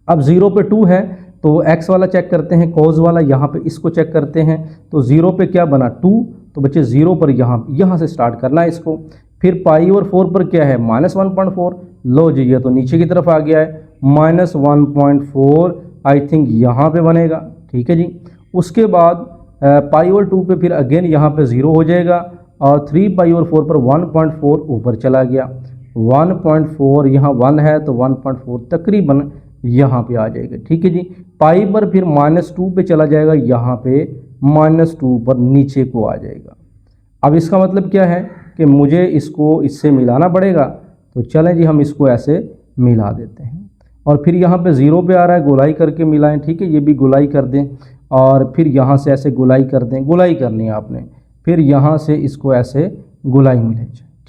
अब 0 पे 2 है, तो x वाला चेक करते हैं, cos वाला यहाँ पे इसको चेक करते हैं। तो 0 पे क्या बना, 2, तो बच्चे 0 पर यहाँ से स्टार्ट करना है इसको। फिर π/4 पर क्या है, -1.4, लो जी ये तो नीचे की तरफ आ गया है, -1.4 आई थिंक यहाँ पे बनेगा, ठीक है जी। उसके बाद π/2 पे फिर अगेन यहाँ पे 0 हो जाएगा, और 3 π/4 पर 1.4 ऊपर चला गया, 1.4 यहाँ 1 है, तो 1.4 तकरीबन यहाँ पे आ जाएगा, ठीक है जी। पाई पर फिर -2 पे चला जाएगा, यहाँ पे -2 पर नीचे को आ जाएगा। अब इसका मतलब क्या है कि मुझे इसको इससे मिलाना पड़ेगा, तो चलें जी हम इसको ऐसे मिला देते हैं। और फिर यहाँ पे 0 पे आ रहा है, गोलाई करके मिलाएं, ठीक है, ये भी गोलाई कर दें, और फिर यहाँ से ऐसे गोलाई कर दें, गोलाई करनी है आपने, फिर यहाँ से इसको ऐसे गोलाई मिले,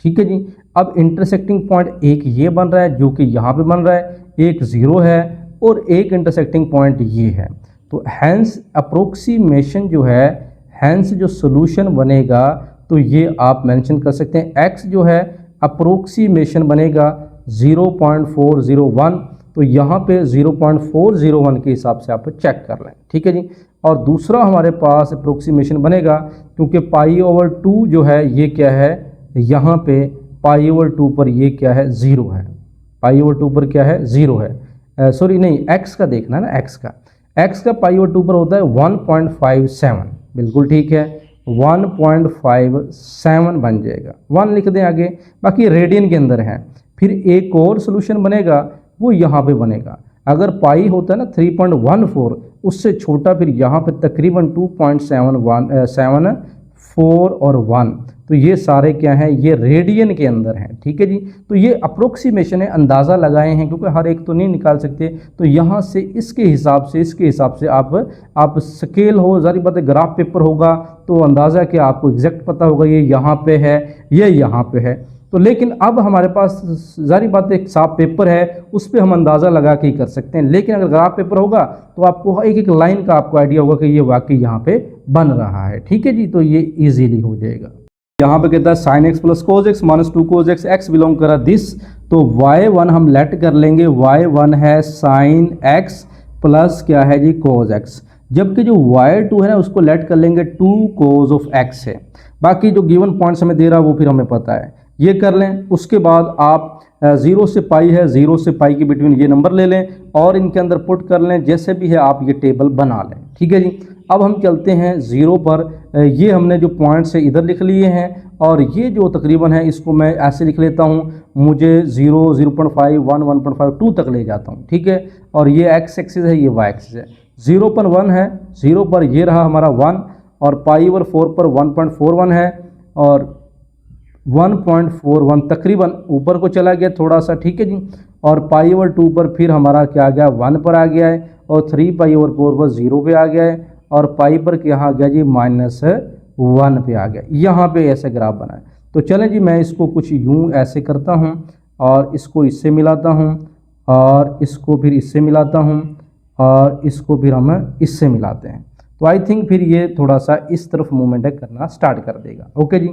ठीक है जी। अब इंटरसेक्टिंग पॉइंट एक ये बन रहा है जो कि यहाँ पे बन रहा है, एक 0 है और एक इंटरसेक्टिंग पॉइंट ये है। तो हैंस अप्रोक्सीमेशन जो है, हैंस जो सोल्यूशन बनेगा, तो ये आप मेंशन कर सकते हैं। x जो है अप्रोक्सीमेशन बनेगा 0.401, तो यहाँ पे 0.401 के हिसाब से आप चेक कर लें, ठीक है जी। और दूसरा हमारे पास अप्रोक्सीमेशन बनेगा, क्योंकि π/2 जो है ये क्या है, यहाँ पे π/2 पर ये क्या है, 0 है, π/2 पर क्या है, 0 है, सॉरी नहीं, x का देखना है ना, x का π/2 पर होता है 1.57, बिल्कुल ठीक है, 1.57 बन जाएगा, 1 लिख दें आगे। बाकी रेडियन के अंदर है, फिर एक और सोल्यूशन बनेगा, वो यहाँ पे बनेगा। अगर पाई होता है ना 3.14, उससे छोटा फिर यहाँ पे तकरीबन 2.74 और 1, तो ये सारे क्या हैं, ये रेडियन के अंदर हैं। ठीक है जी, तो ये अप्रोक्सीमेशन है, अंदाज़ा लगाए हैं, क्योंकि हर एक तो नहीं निकाल सकते। तो यहाँ से इसके हिसाब से आप स्केल हो, जारी बात है, ग्राफ पेपर होगा तो अंदाज़ा कि आपको एग्जैक्ट पता होगा ये यहाँ पे है, ये यहाँ पे है। तो लेकिन अब हमारे पास जारी बात है एक साफ पेपर है, उस पर हम अंदाज़ा लगा के ही कर सकते हैं। लेकिन अगर ग्राफ पेपर होगा तो आपको एक एक लाइन का आपको आइडिया होगा कि ये वाकई यहाँ पे बन रहा है। ठीक है जी, तो ये इजीली हो जाएगा। यहाँ पे कहता है sine x plus cos x minus 2 cos x, x belong करा दिस, तो y1 हम लेट कर लेंगे, y1 है साइन एक्स प्लस क्या है जी कोज एक्स, जबकि जो y2 है ना उसको लेट कर लेंगे 2 कोज ऑफ एक्स है। बाकी जो गिवन पॉइंट्स हमें दे रहा है वो फिर हमें पता है, ये कर लें। उसके बाद आप 0 से पाई है, 0 से पाई के बिटवीन ये नंबर ले लें और इनके अंदर पुट कर लें, जैसे भी है आप ये टेबल बना लें। ठीक है जी, अब हम चलते हैं 0 पर। ये हमने जो पॉइंट्स है इधर लिख लिए हैं और ये जो तकरीबन है इसको मैं ऐसे लिख लेता हूँ, मुझे 0, 0.5, 1, 1.5, 2 तक ले जाता हूँ। ठीक है, और ये एक्स एक्सिस है, ये वाई एक्सिस है। 0 पर 1 है, 0 पर ये रहा हमारा 1 और पाई ओवर 4 पर 1.41 है और 1.41 तकरीबन ऊपर को चला गया थोड़ा सा। ठीक है जी, और पाई ओवर 2 पर फिर हमारा क्या आ गया, 1 पर आ गया है और 3 पाई ओवर 4 पर 0 पे आ गया है और पाई पर क्या आ गया जी, -1 पे आ गया। यहाँ पे ऐसे ग्राफ बना है। तो चलें जी, मैं इसको कुछ यूँ ऐसे करता हूँ और इसको इससे मिलाता हूँ और इसको फिर इससे मिलाता हूँ और इसको फिर हम इससे मिलाते हैं। तो आई थिंक फिर ये थोड़ा सा इस तरफ मूवमेंट करना स्टार्ट कर देगा। ओके जी,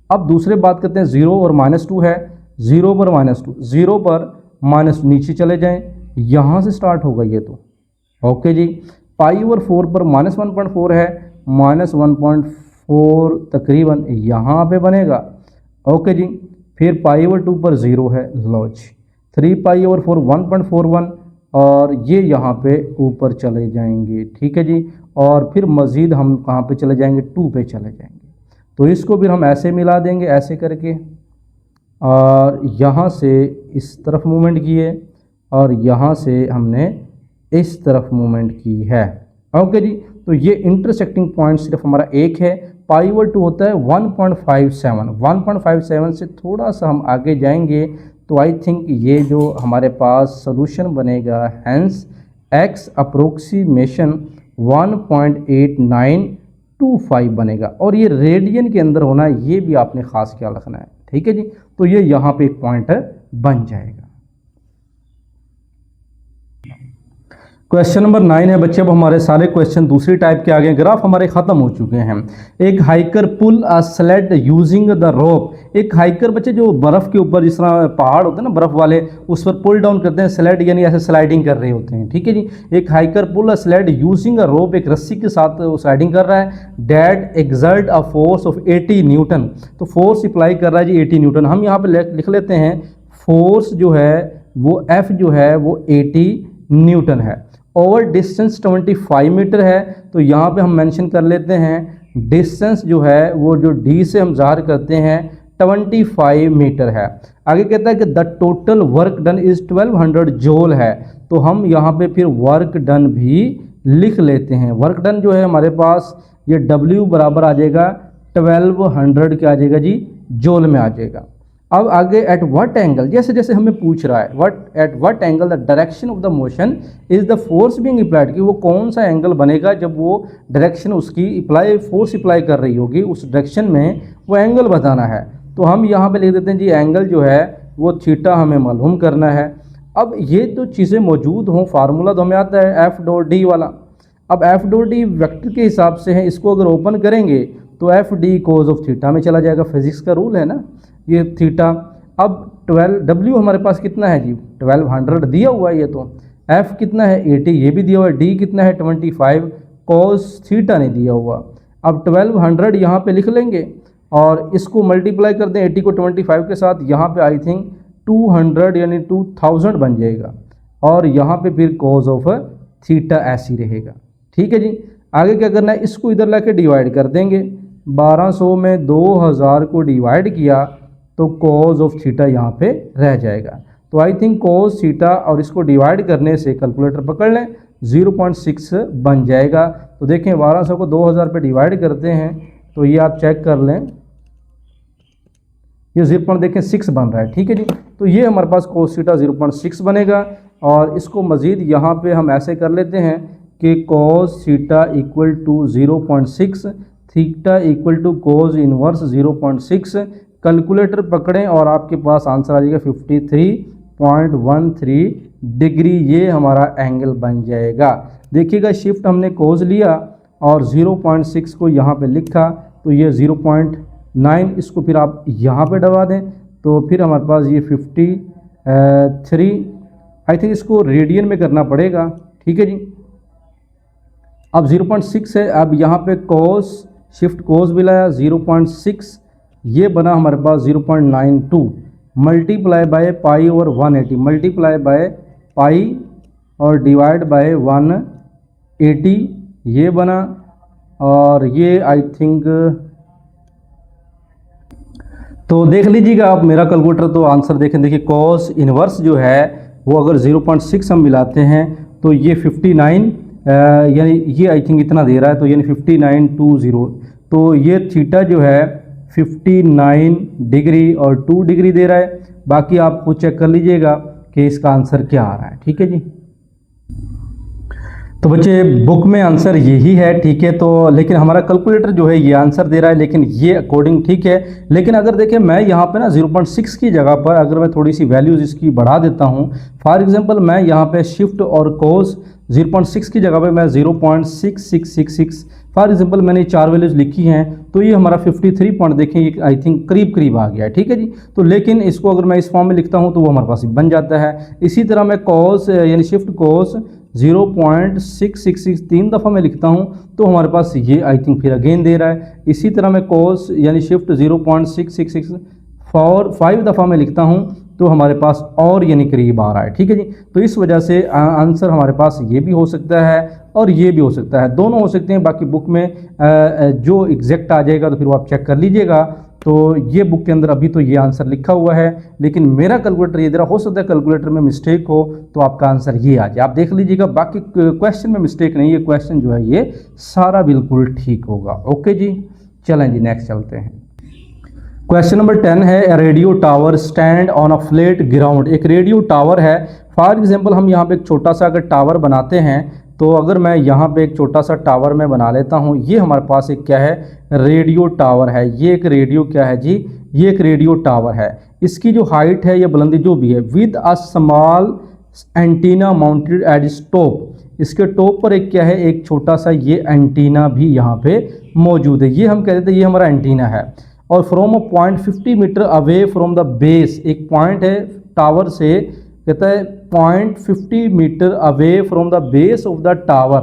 अब दूसरे बात करते हैं, 0 और -2 है, 0 पर -2, 0 पर माइनस नीचे चले जाएं, यहाँ से स्टार्ट होगा ये तो। ओके जी, पाई ओवर 4 पर -1.4 है, -1.4 तकरीबन यहाँ पे बनेगा। ओके जी, फिर पाई ओवर 2 पर 0 है, लो जी, 3 पाई ओवर 4 1.41 और ये यहाँ पे ऊपर चले जाएंगे। ठीक है जी, और फिर मज़ीद हम कहाँ पे चले जाएंगे, 2 पे चले जाएंगे। तो इसको फिर हम ऐसे मिला देंगे ऐसे करके और यहाँ से इस तरफ मूवमेंट किए और यहाँ से हमने इस तरफ मूवमेंट की है। ओके जी, तो ये इंटरसेक्टिंग पॉइंट सिर्फ हमारा एक है। पाई ओवर 2 होता है 1.57, 1.57 से थोड़ा सा हम आगे जाएंगे तो आई थिंक ये जो हमारे पास सोल्यूशन बनेगा, हैंस एक्स अप्रोक्सीमेशन 1.8925 बनेगा और ये रेडियन के अंदर होना है, ये भी आपने खास ख्याल रखना है। ठीक है जी, तो ये यहाँ पे एक पॉइंट बन जाएगा। क्वेश्चन नंबर 9 है बच्चे। अब हमारे सारे क्वेश्चन दूसरी टाइप के आ गए, ग्राफ हमारे खत्म हो चुके हैं। एक hiker pull a sled using the rope, एक हाइकर बच्चे जो बर्फ़ के ऊपर, जिस तरह पहाड़ होते हैं ना बर्फ़ वाले, उस पर पुल डाउन करते हैं, स्लेड यानी ऐसे स्लाइडिंग कर रहे होते हैं। ठीक है जी, एक hiker pull a sled using a rope, एक रस्सी के साथ स्लाइडिंग कर रहा है। Dad exert a force of 80 newton, तो फोर्स अप्लाई कर रहा है जी 80 न्यूटन। हम यहाँ पे लिख लेते हैं फोर्स जो है वो F जो है वो 80 न्यूटन है। ओवर डिस्टेंस 25 मीटर है, तो यहाँ पे हम मेंशन कर लेते हैं डिस्टेंस जो है वो जो D से हम ज़ाहिर करते हैं 25 मीटर है। आगे कहता है कि the total work done is 1200 joule है, तो हम यहाँ पे फिर वर्क डन भी लिख लेते हैं। वर्क डन जो है हमारे पास ये W बराबर आ जाएगा 1200 क्या आ जाएगा जी, जूल में आ जाएगा। अब आगे एट व्हाट एंगल, जैसे जैसे हमें पूछ रहा है at what angle the direction of the motion is the force being applied, कि वो कौन सा एंगल बनेगा जब वो डायरेक्शन उसकी फोर्स अप्लाई कर रही होगी उस डायरेक्शन में, वो एंगल बताना है। तो हम यहाँ पे लिख देते हैं जी एंगल जो है वो थीटा हमें मालूम करना है। अब ये तो चीज़ें मौजूद हों, फार्मूला तो हमें आता है एफ डॉट डी वाला। अब एफ डॉट डी वेक्टर के हिसाब से है, इसको अगर ओपन करेंगे तो F D cos of theta में चला जाएगा, फिजिक्स का रूल है ना ये थीटा। अब 12 W हमारे पास कितना है जी, 1200 दिया हुआ है ये तो। F कितना है 80, ये भी दिया हुआ है। D कितना है 25, cos थीटा नहीं दिया हुआ। अब 1200 यहाँ पे लिख लेंगे और इसको मल्टीप्लाई कर दें 80 को 25 के साथ, यहाँ पे आई थिंक 200 यानी 2000 बन जाएगा और यहाँ पे फिर cos ऑफ थीटा ऐसी रहेगा। ठीक है जी, आगे क्या करना है, इसको इधर ला के डिवाइड कर देंगे। 1200 में 2000 को डिवाइड किया तो कॉज ऑफ थीटा यहाँ पे रह जाएगा। तो आई थिंक कॉज थीटा और इसको डिवाइड करने से कैलकुलेटर पकड़ लें 0.6 बन जाएगा। तो देखें 1200 को 2000 पे डिवाइड करते हैं तो ये आप चेक कर लें, ये 0.6 बन रहा है, ठीक है जी। तो ये हमारे पास cos थीटा 0.6 बनेगा। और इसको मज़ीद यहाँ पे हम ऐसे कर लेते हैं कि cos theta equal to 0.6, theta equal to cos inverse 0.6। Calculator पकड़ें और आपके पास आंसर आ जाएगा 53.13 डिग्री। ये हमारा एंगल बन जाएगा। देखिएगा शिफ्ट हमने cos लिया और 0.6 को यहाँ पे लिखा, तो ये 0.9, इसको फिर आप यहाँ पे दबा दें तो फिर हमारे पास ये 53। आई थिंक इसको रेडियन में करना पड़ेगा, ठीक है जी। अब 0.6 है, अब यहाँ पे cos, शिफ्ट cos भी लाया 0.6, ये बना हमारे पास 0.92 multiply by pi over 180, multiply by pi और डिवाइड बाय 180, ये बना। और ये आई थिंक, तो देख लीजिएगा आप मेरा कैलकुलेटर, तो आंसर देखें, देखिए cos इनवर्स जो है वो अगर 0.6 हम मिलाते हैं तो ये 59 यानी ये आई थिंक इतना दे रहा है, तो यानी 5920। तो ये थीटा जो है 59 डिग्री और 2 डिग्री दे रहा है। बाकी आप खुद चेक कर लीजिएगा कि इसका आंसर क्या आ रहा है, ठीक है जी। तो बच्चे बुक में आंसर यही है, ठीक है। तो लेकिन हमारा कैलकुलेटर जो है ये आंसर दे रहा है, लेकिन ये अकॉर्डिंग ठीक है। लेकिन अगर देखें मैं यहाँ पे ना 0.6 की जगह पर अगर मैं थोड़ी सी वैल्यूज़ इसकी बढ़ा देता हूँ, फॉर एग्जांपल मैं यहाँ पे शिफ्ट और cos 0.6 की जगह पे मैं 0.6666 फॉर एग्जांपल मैंने 4 वैल्यूज़ लिखी हैं, तो ये हमारा 53 पॉइंट देखें ये आई थिंक करीब करीब आ गया है, ठीक है जी। तो लेकिन इसको अगर मैं इस फॉर्म में लिखता हूँ तो वो हमारे पास बन जाता है। इसी तरह मैं cos यानी शिफ्ट cos 0.666 3 दफ़ा मैं लिखता हूँ तो हमारे पास ये आई थिंक फिर अगेन दे रहा है। इसी तरह मैं cos यानी शिफ्ट 0.666 5 दफ़ा मैं लिखता हूँ तो हमारे पास और यानी करीब आ रहा है, ठीक है जी। तो इस वजह से आंसर हमारे पास ये भी हो सकता है और ये भी हो सकता है, दोनों हो सकते हैं। बाकी बुक में जो एग्जैक्ट आ जाएगा तो फिर वो आप चेक कर लीजिएगा। तो ये बुक के अंदर अभी तो ये आंसर लिखा हुआ है, लेकिन मेरा कैलकुलेटर ये दे रहा, हो सकता है कैलकुलेटर में मिस्टेक हो तो आपका आंसर ये आ जाए, आप देख लीजिएगा। बाकी क्वेश्चन में मिस्टेक नहीं है, क्वेश्चन जो है ये सारा बिल्कुल ठीक होगा। ओके जी, चलें जी नेक्स्ट चलते हैं। क्वेश्चन नंबर 10 है, a radio tower stand on a flat ground. एक रेडियो टावर है, फॉर एग्जांपल हम यहाँ पे एक छोटा सा अगर टावर बनाते हैं, तो अगर मैं यहाँ पे एक छोटा सा टावर मैं बना लेता हूँ, ये हमारे पास एक क्या है, रेडियो टावर है। ये एक रेडियो क्या है जी, ये एक रेडियो टावर है। इसकी जो हाइट है या बुलंदी जो भी है, with a small antenna mounted at its top, इसके टॉप पर एक क्या है, एक छोटा सा ये एंटीना भी यहाँ पे मौजूद है। ये हम कह देते हैं ये हमारा एंटीना है। और from a point 50 metre away from the base, एक पॉइंट है टावर से, कहता है point 50 metre away from the base of the tower.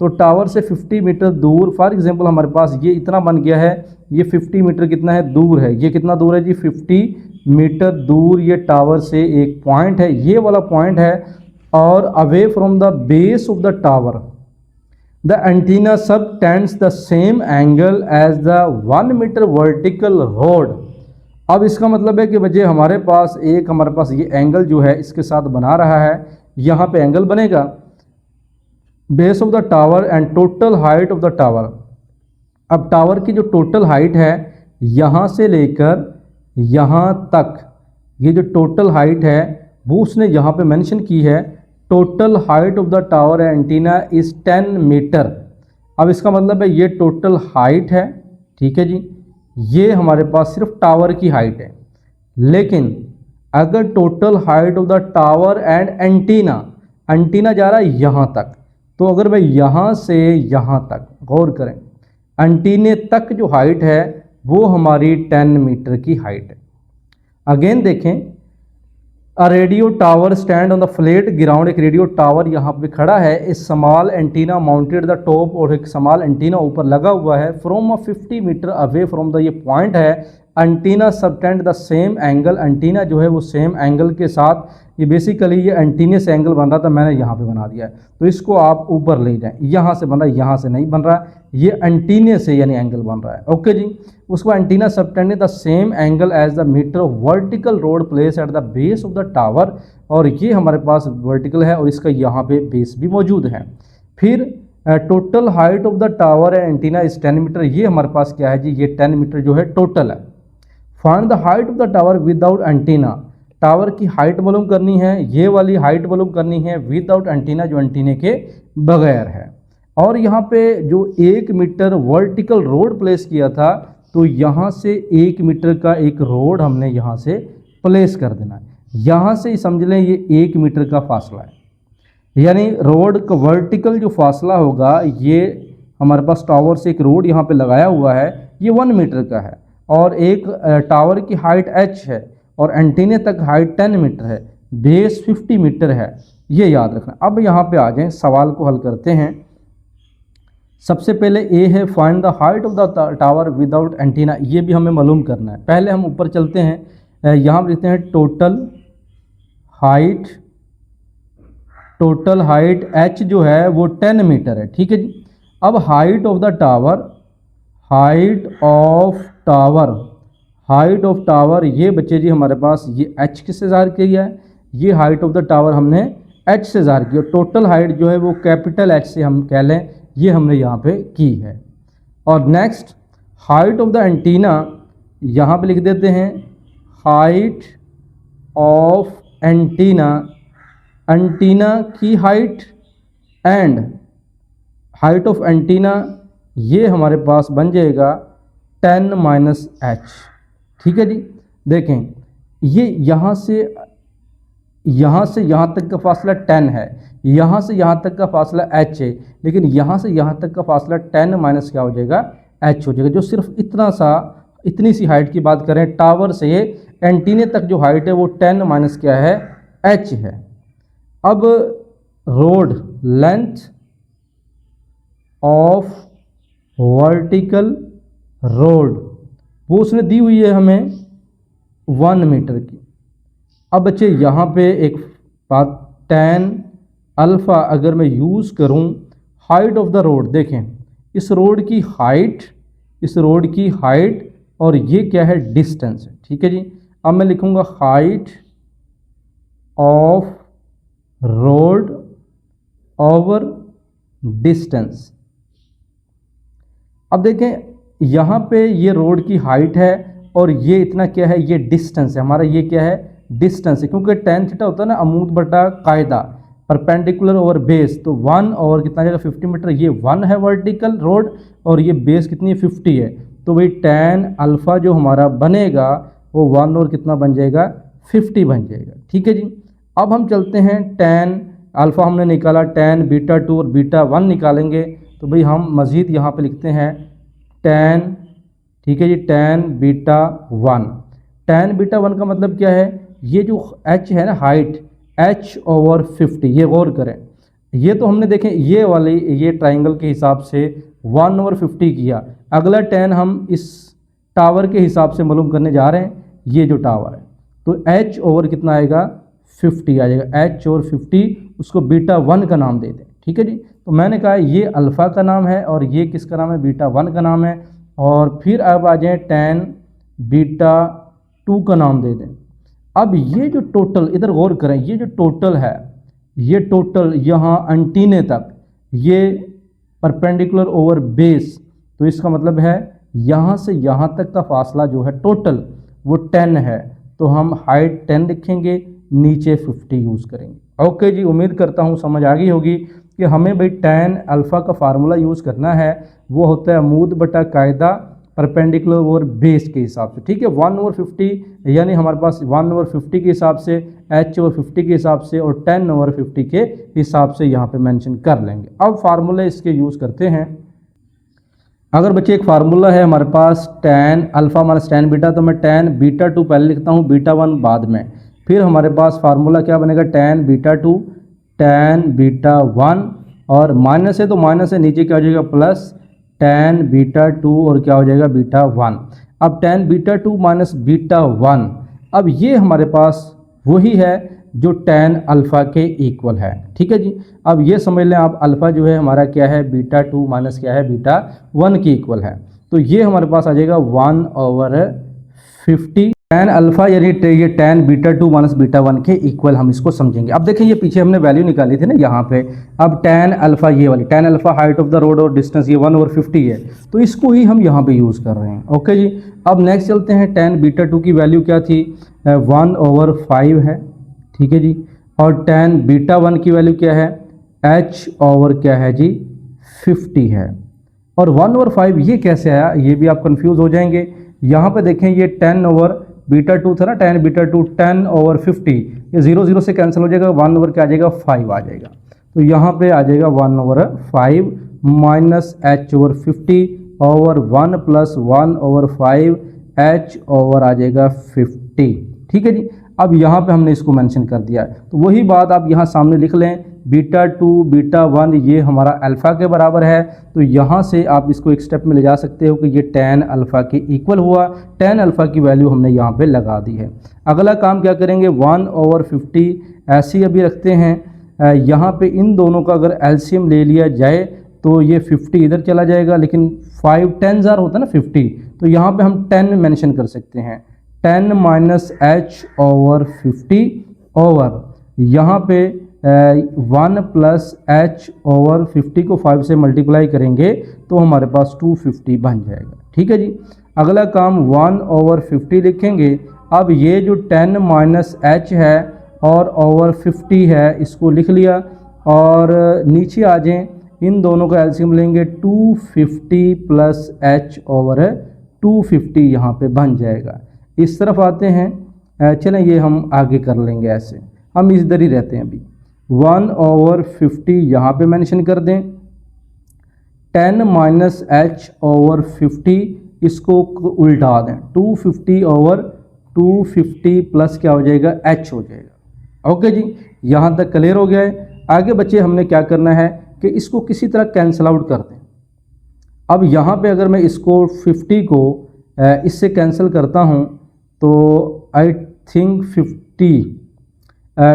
तो टावर से 50 मीटर दूर, फॉर एग्जांपल हमारे पास ये इतना बन गया है, ये 50 मीटर कितना है दूर है, ये कितना दूर है जी 50 मीटर दूर ये टावर से एक पॉइंट है, ये वाला पॉइंट है। और away from the base of the tower the antenna subtends the same angle as the 1 metre vertical rod. अब इसका मतलब है कि बच्चे हमारे पास ये एंगल जो है इसके साथ बना रहा है, यहाँ पे एंगल बनेगा base of the tower and total height of the tower. अब टावर की जो टोटल हाइट है यहाँ से लेकर यहाँ तक, ये जो टोटल हाइट है वो उसने यहाँ पे मेंशन की है, total height of the tower antenna is 10 metre. अब इसका मतलब है ये टोटल हाइट है, ठीक है जी, ये हमारे पास सिर्फ टावर की हाइट है। लेकिन अगर total height of the tower and antenna, antenna जा रहा है यहाँ तक, तो अगर मैं यहाँ से यहाँ तक गौर करें, एंटीने तक जो हाइट है वो हमारी 10 मीटर की हाइट है। अगेन देखें, a radio tower stand on the flat ground, एक रेडियो टावर यहाँ पे खड़ा है, इस small antenna mounted the top, और एक स्मॉल एंटीना ऊपर लगा हुआ है, from a 50 metre away from the, ये पॉइंट है antenna subtend the same angle, antenna जो है वो सेम एंगल के साथ, ये बेसिकली ये एंटीने से एंगल बन रहा था, मैंने यहाँ पे बना दिया है, तो इसको आप ऊपर ले जाएं, यहाँ से बन रहा है, यहाँ से नहीं बन रहा है, ये एंटीने से यानी एंगल बन रहा है। ओके जी, उसको antenna subtend the same angle as the metre of vertical rod place at the base of the tower, और ये हमारे पास वर्टिकल है और इसका यहाँ पे बेस भी मौजूद है। फिर total height of the tower and antenna is 10 metre, ये हमारे पास क्या है जी, ये 10 मीटर जो है टोटल है। Find the height of the tower without antenna, tower की हाइट मालूम करनी है, ये वाली हाइट मालूम करनी है विदाउट एंटीना, जो एंटीने के बगैर है। और यहाँ पे जो 1 मीटर वर्टिकल रोड प्लेस किया था, तो यहाँ से 1 मीटर का एक रोड हमने यहाँ से प्लेस कर देना है, यहाँ से समझ लें ये 1 मीटर का फासला है, यानी रोड का वर्टिकल जो फासला होगा, ये हमारे पास टावर से एक रोड यहाँ पे लगाया हुआ है, ये 1 मीटर का है, और एक टावर की हाइट h है और एंटीने तक हाइट 10 मीटर है, बेस 50 मीटर है, ये याद रखना। अब यहाँ पे आ जाएं, सवाल को हल करते हैं। सबसे पहले ए है find the height of the tower without antenna, ये भी हमें मालूम करना है। पहले हम ऊपर चलते हैं, यहाँ पर लिखते हैं टोटल हाइट h जो है वो 10 मीटर है, ठीक है जी। अब हाइट ऑफ टावर ये बच्चे जी हमारे पास ये h किससे ज़ाहिर किया है, ये हाइट ऑफ द टावर हमने h से ज़ाहिर किया, टोटल हाइट जो है वो कैपिटल H से हम कह लें, ये हमने यहाँ पे की है। और next height of the antenna, यहाँ पे लिख देते हैं हाइट ऑफ एंटीना, एंटीना की height and height of antenna ये हमारे पास बन जाएगा 10 माइनस h, ठीक है जी। देखें ये यहाँ से यहाँ तक का फासला 10 है, यहाँ से यहाँ तक का फासला h है, लेकिन यहाँ से यहाँ तक का फासला 10 माइनस क्या हो जाएगा, h हो जाएगा, जो सिर्फ इतनी सी हाइट की बात करें, टावर से एंटीने तक जो हाइट है वो 10 माइनस क्या है, h है। अब road length of vertical road वो उसने दी हुई है हमें 1 मीटर की। अब बच्चे यहाँ पे एक बात, tan अल्फ़ा अगर मैं यूज़ करूँ हाइट ऑफ द रोड, देखें इस रोड की हाइट और ये क्या है, डिस्टेंस है, ठीक है जी। अब मैं लिखूँगा height of road over distance. अब देखें यहाँ पे ये रोड की हाइट है और ये इतना क्या है, ये डिस्टेंस है हमारा, ये क्या है, डिस्टेंस है, क्योंकि tan थीटा होता है ना अमूद बटा कायदा, परपेंडिकुलर ओवर बेस, तो 1 और कितना जाएगा 50 मीटर, ये 1 है वर्टिकल रोड और ये बेस कितनी है 50 है, तो भाई tan अल्फ़ा जो हमारा बनेगा वो 1 और कितना बन जाएगा 50 बन जाएगा, ठीक है जी। अब हम चलते हैं tan अल्फ़ा हमने निकाला, tan बीटा 2 और बीटा 1 निकालेंगे, तो भाई हम मज़ीद यहाँ पे लिखते हैं tan, ठीक है जी, tan बीटा 1। tan बीटा 1 का मतलब क्या है, ये जो h है ना हाइट h ओवर 50, ये गौर करें, ये तो हमने देखें ये ट्राइंगल के हिसाब से 1 ओवर 50 किया। अगला tan हम इस टावर के हिसाब से मालूम करने जा रहे हैं, ये जो टावर है तो h ओवर कितना आएगा 50 आ जाएगा, h ओवर 50, उसको बीटा 1 का नाम दे दें, ठीक है जी। तो मैंने कहा ये अल्फ़ा का नाम है और ये किसका नाम है, बीटा 1 का नाम है। और फिर अब आ जाए tan बीटा 2 का नाम दे दें। अब ये जो टोटल, इधर गौर करें, ये जो टोटल है, ये टोटल यहाँ एंटीने तक, ये परपेंडिकुलर ओवर बेस, तो इसका मतलब है यहाँ से यहाँ तक का फासला जो है टोटल वो 10 है, तो हम हाइट 10 लिखेंगे, नीचे 50 यूज़ करेंगे। ओके जी, उम्मीद करता हूँ समझ आ गई होगी कि हमें भाई tan अल्फ़ा का फार्मूला यूज़ करना है, वो होता है अमूद बटा कायदा परपेंडिकुलर ओवर बेस के हिसाब से, ठीक है। 1 ओवर 50 यानी हमारे पास 1 ओवर 50 के हिसाब से, h ओवर 50 के हिसाब से और 10 ओवर 50 के हिसाब से यहाँ पे मेंशन कर लेंगे। अब फार्मूला इसके यूज़ करते हैं। अगर बच्चे एक फार्मूला है हमारे पास tan alpha minus tan beta, तो मैं tan बीटा 2 पहले लिखता हूँ, बीटा 1 बाद में। फिर हमारे पास फार्मूला क्या बनेगा, tan बीटा 2 tan बीटा 1, और माइनस है तो माइनस है, नीचे क्या हो जाएगा प्लस tan बीटा 2 और क्या हो जाएगा बीटा 1। अब tan बीटा 2 माइनस बीटा 1, अब ये हमारे पास वही है जो tan अल्फ़ा के इक्वल है। ठीक है जी। अब ये समझ लें आप, अल्फ़ा जो है हमारा क्या है, बीटा 2 माइनस क्या है, बीटा 1 के इक्वल है। तो ये हमारे पास आ जाएगा 1/50 tan अल्फ़ा, यानी ये tan बीटा 2 माइनस बीटा 1 के इक्वल हम इसको समझेंगे। अब देखें ये पीछे हमने वैल्यू निकाली थी ना यहाँ पे। अब tan अल्फ़ा, ये वाली tan alpha height of the road और डिस्टेंस ये 1/50 है, तो इसको ही हम यहाँ पे यूज़ कर रहे हैं। ओके जी। अब नेक्स्ट चलते हैं, tan बीटा 2 की वैल्यू क्या थी, 1/5 है। ठीक है जी। और tan बीटा 1 की वैल्यू क्या है, h ओवर क्या है जी, 50 है। और 1/5 ये कैसे आया, ये भी आप कंफ्यूज हो जाएंगे। यहाँ पे देखें ये 10 ओवर बीटा 2 था ना, tan बीटा 2 10/50, ये 0 0 से कैंसिल हो जाएगा, 1 ओवर क्या आ जाएगा, 5 आ जाएगा। तो यहाँ पे आ जाएगा 1/5 minus h over 50 over 1 plus 1/5 h over आ जाएगा 50। ठीक है जी। अब यहाँ पे हमने इसको मेंशन कर दिया है, तो वही बात आप यहाँ सामने लिख लें, बीटा 2 बीटा 1 ये हमारा अल्फ़ा के बराबर है। तो यहाँ से आप इसको एक स्टेप में ले जा सकते हो कि ये tan अल्फ़ा के इक्वल हुआ। tan अल्फ़ा की वैल्यू हमने यहाँ पे लगा दी है। अगला काम क्या करेंगे, 1/50 ऐसे ही अभी रखते हैं। यहाँ पे इन दोनों का अगर एलसीएम ले लिया जाए तो ये 50 इधर चला जाएगा, लेकिन 5 10 होता है ना 50, तो यहाँ पे हम 10 मेंशन कर सकते हैं, 10 माइनस h ओवर 50 ओवर यहाँ पे 1 प्लस h ओवर 50 को 5 से मल्टीप्लाई करेंगे तो हमारे पास 250 बन जाएगा। ठीक है जी। अगला काम 1/50 लिखेंगे। अब ये जो 10 माइनस h है और ओवर 50 है, इसको लिख लिया, और नीचे आ जाएं, इन दोनों का एलसीएम लेंगे, 250 प्लस h ओवर 250 यहाँ पे बन जाएगा। इस तरफ आते हैं, चलें ये हम आगे कर लेंगे, ऐसे हम इधर ही रहते हैं अभी। 1/50 यहाँ पे मेंशन कर दें, 10 माइनस h ओवर 50 इसको उल्टा दें, 250 ओवर 250 प्लस क्या हो जाएगा, h हो जाएगा। ओके जी, यहाँ तक क्लियर हो गया है। आगे बच्चे हमने क्या करना है कि इसको किसी तरह कैंसिल आउट कर दें। अब यहाँ पे अगर मैं इसको 50 को इससे कैंसिल करता हूँ तो आई थिंक 50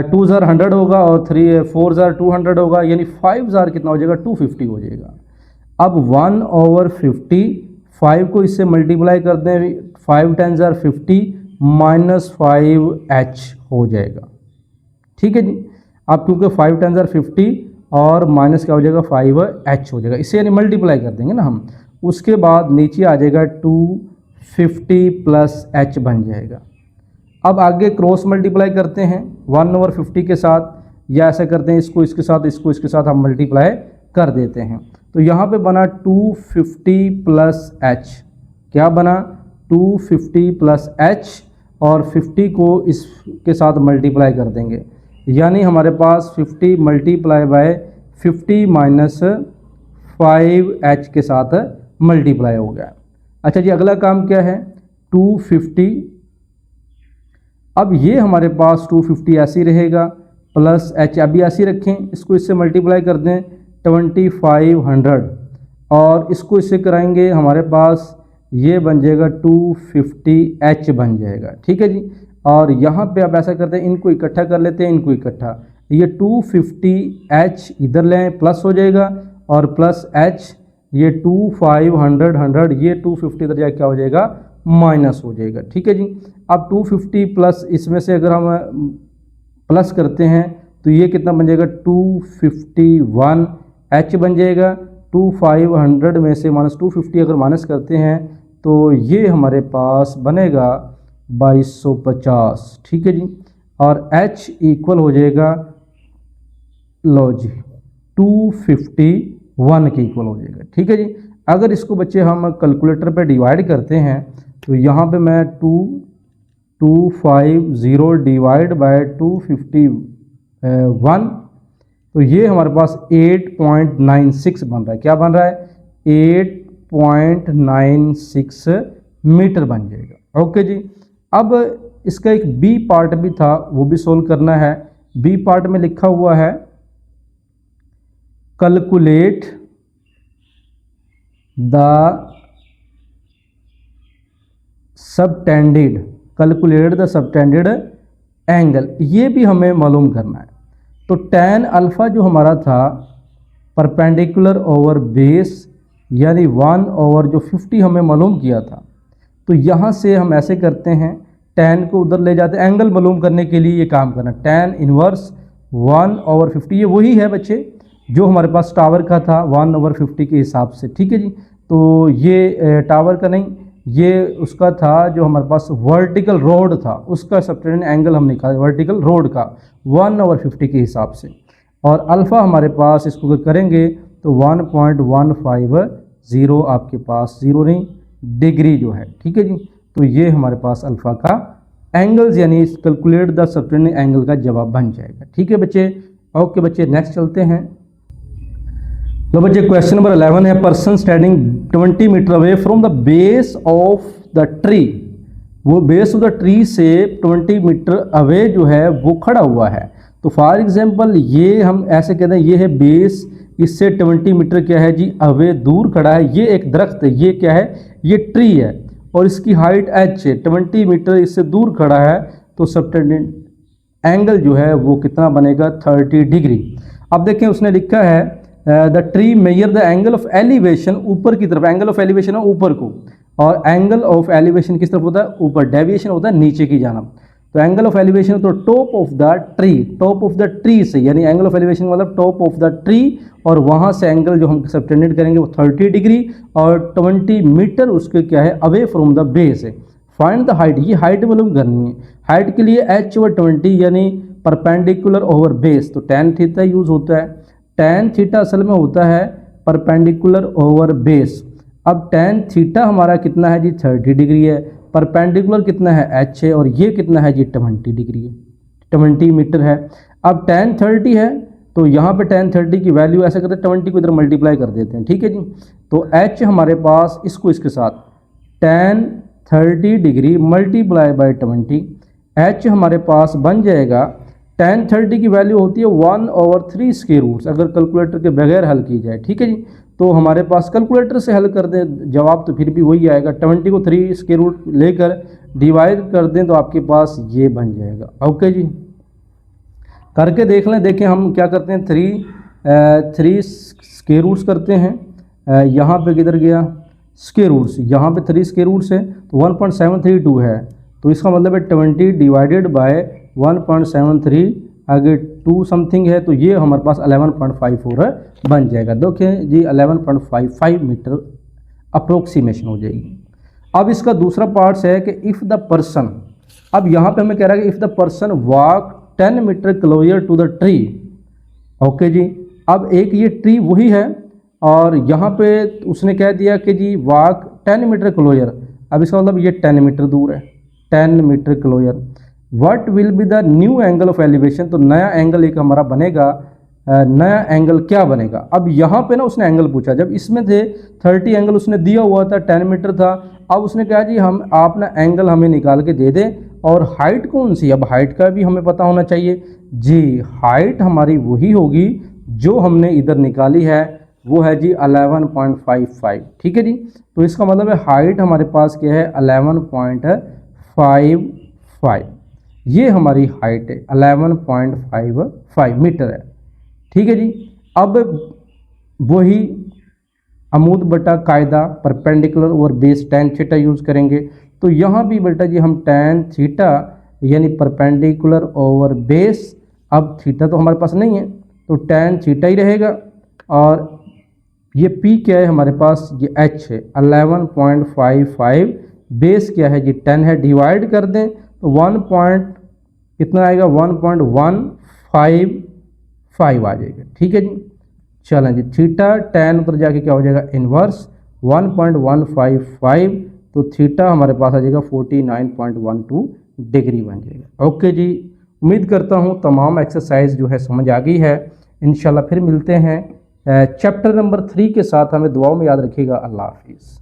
2 ज़ार 100 होगा और 4 ज़ार 200 होगा, यानी 5 ज़ार कितना हो जाएगा, 250 हो जाएगा। अब 1/50 5 को इससे मल्टीप्लाई कर दें, 5 10 ज़ार 50 माइनस 5h हो जाएगा। ठीक है जी। अब क्योंकि 5 10 ज़ार 50 और माइनस क्या हो जाएगा, 5h हो जाएगा, इससे यानी मल्टीप्लाई कर देंगे ना हम। उसके बाद नीचे आ जाएगा 250 प्लस h बन जाएगा। अब आगे क्रॉस मल्टीप्लाई करते हैं 1/50 के साथ, या ऐसा करते हैं इसको इसके साथ, इसको इसके साथ हम मल्टीप्लाई कर देते हैं। तो यहाँ पे बना 250 प्लस h, क्या बना, 250 प्लस h, और 50 को इसके साथ मल्टीप्लाई कर देंगे, यानी हमारे पास 50 मल्टीप्लाई बाय 50 माइनस 5h के साथ मल्टीप्लाई हो गया। अच्छा जी, अगला काम क्या है, 250, अब ये हमारे पास 250 ऐसे ही रहेगा, प्लस h अभी ऐसे ही रखें, इसको इससे मल्टीप्लाई कर दें 2500, और इसको इससे कराएंगे, हमारे पास ये बन जाएगा 250h बन जाएगा। ठीक है जी। और यहाँ पे आप ऐसा करते हैं, इनको इकट्ठा कर लेते हैं, इनको इकट्ठा, ये 250h इधर लें, प्लस हो जाएगा, और प्लस h, ये 2500 100, ये 250 इधर जाके क्या हो जाएगा, माइनस हो जाएगा। ठीक है जी। अब 250 प्लस इसमें से अगर हम प्लस करते हैं तो ये कितना बन जाएगा, 251h बन जाएगा। 2500 में से माइनस 250 अगर माइनस करते हैं तो ये हमारे पास बनेगा 2250। ठीक है जी। और h इक्वल हो जाएगा, लो जी, 251 के इक्वल हो जाएगा। ठीक है जी। अगर इसको बच्चे हम कैलकुलेटर पे डिवाइड करते हैं तो यहाँ पे मैं 250 डिवाइड बाय 251, तो ये हमारे पास 8.96 बन रहा है। क्या बन रहा है, 8.96 मीटर बन जाएगा। ओके जी। अब इसका एक बी पार्ट भी था, वो भी सोल्व करना है। बी पार्ट में लिखा हुआ है, calculate the subtended, calculate the subtended angle, ये भी हमें मालूम करना है। तो tan अल्फ़ा जो हमारा था परपेंडिकुलर ओवर बेस यानी 1/50 हमें मालूम किया था। तो यहाँ से हम ऐसे करते हैं, tan को उधर ले जाते हैं, एंगल मालूम करने के लिए ये काम करना, tan इनवर्स 1/50, ये वही है बच्चे जो हमारे पास टावर का था 1/50 के हिसाब से, ठीक है जी। तो ये टावर का नहीं, ये उसका था जो हमारे पास वर्टिकल रोड था, उसका सबटेंडेड एंगल हम निकाले वर्टिकल रोड का 1/50 के हिसाब से। और अल्फ़ा हमारे पास इसको अगर करेंगे तो 1.150 आपके पास, जीरो नहीं डिग्री जो है, ठीक है जी। तो ये हमारे पास अल्फ़ा का एंगल्स यानी कैलकुलेट द सबटेंडेड एंगल का जवाब बन जाएगा, ठीक है बच्चे। ओके बच्चे, नेक्स्ट चलते हैं। तो बच्चे क्वेश्चन नंबर 11 है, person standing 20 metre away from the base of the tree, वो बेस ऑफ द ट्री से 20 मीटर अवे जो है वो खड़ा हुआ है। तो फॉर एग्जांपल ये हम ऐसे कहते हैं, ये है बेस, इससे 20 मीटर क्या है जी अवे दूर खड़ा है, ये एक दरख्त है, ये क्या है, ये ट्री है और इसकी हाइट h है, 20 मीटर इससे दूर खड़ा है। तो सबटेंडेड एंगल जो है वो कितना बनेगा, 30 डिग्री। अब देखें उसने लिखा है the tree measure the angle of elevation, ऊपर की तरफ, एंगल ऑफ एलिवेशन है ऊपर को, और एंगल ऑफ एलिवेशन किस तरफ होता है, ऊपर, डेविएशन होता है नीचे की जानब। तो एंगल ऑफ एलिवेशन तो top of the tree, top of the tree से, यानी एंगल ऑफ एलिवेशन मतलब टॉप ऑफ द ट्री, और वहाँ से एंगल जो हम सबटेंडेड करेंगे वो 30 डिग्री, और 20 मीटर उसके क्या है अवे फ्रॉम द बेस है। फाइंड द हाइट, ये हाइट मालूम करनी है। हाइट के लिए h/20 यानी परपेंडिकुलर ओवर बेस, तो tan थीटा यूज़ होता है। tan थीटा असल में होता है परपेंडिकुलर ओवर बेस। अब tan थीटा हमारा कितना है जी, 30 डिग्री है, परपेंडिकुलर कितना है h है, और ये कितना है जी 20 डिग्री है, 20 मीटर है। अब tan 30 है, तो यहाँ पे tan 30 की वैल्यू ऐसे करते हैं, 20 को इधर मल्टीप्लाई कर देते हैं, ठीक है जी। तो h हमारे पास, इसको इसके साथ tan 30 degree multiply by 20, h हमारे पास बन जाएगा, tan 30 की वैल्यू होती है 1/3 स्क्वायर रूट्स, अगर कैलकुलेटर के बगैर हल की जाए, ठीक है जी। तो हमारे पास कैलकुलेटर से हल कर दें जवाब तो फिर भी वही आएगा, 20 को 3 स्क्वायर रूट लेकर डिवाइड कर दें तो आपके पास ये बन जाएगा। ओके जी, करके देख लें। देखें हम क्या करते हैं, 3 स्क्वायर रूट्स करते हैं, यहाँ पे किधर गया स्क्वायर रूट्स, यहाँ पे 3 स्क्वायर रूट्स है तो 1.732 है, तो इसका मतलब है 20 डिवाइडेड बाय 1.73, आगे 2 समथिंग है, तो ये हमारे पास 11.54 बन जाएगा। देखें जी 11.55 मीटर अप्रोक्सीमेशन हो जाएगी। अब इसका दूसरा पार्ट्स है कि इफ़ द पर्सन, अब यहाँ पे हमें कह रहा है कि if the person walk 10 metre closer to the tree. Okay जी, अब एक ये ट्री वही है और यहाँ पे उसने कह दिया कि जी वॉक 10 मीटर क्लोजर, अब इसका मतलब ये 10 मीटर दूर है, 10 metre closer. What will be the new angle of elevation, तो नया एंगल एक हमारा बनेगा, नया एंगल क्या बनेगा। अब यहाँ पे ना उसने एंगल पूछा, जब इसमें थे 30 एंगल उसने दिया हुआ था, 10 मीटर था, अब उसने कहा जी हम आप ना एंगल हमें निकाल के दे दें, और हाइट कौन सी, अब हाइट का भी हमें पता होना चाहिए जी। हाइट हमारी वही होगी जो हमने इधर निकाली है, वो है जी 11.55, ठीक है जी। तो इसका मतलब है हाइट हमारे पास क्या है 11.55, ये हमारी हाइट है 11.55 मीटर है, ठीक है जी। अब वही अमूद बटा कायदा परपेंडिकुलर और बेस tan थीटा यूज़ करेंगे, तो यहाँ भी बेटा जी हम tan थीटा यानी परपेंडिकुलर ओवर बेस, अब थीटा तो हमारे पास नहीं है तो tan थीटा ही रहेगा, और ये P क्या है हमारे पास, ये H है 11.55, बेस क्या है जी 10 है, डिवाइड कर दें तो 1 पॉइंट कितना आएगा 1.155 आ जाएगा, ठीक है जी। चलें जी, थीटा tan उधर जाके क्या हो जाएगा इनवर्स 1.155, तो थीटा हमारे पास आ जाएगा 49.12 डिग्री बन जाएगा। ओके जी, उम्मीद करता हूँ तमाम एक्सरसाइज जो है समझ आ गई है। इंशाल्लाह फिर मिलते हैं चैप्टर नंबर 3 के साथ, हमें दुआओं में याद रखिएगा। अल्लाह हाफिज़।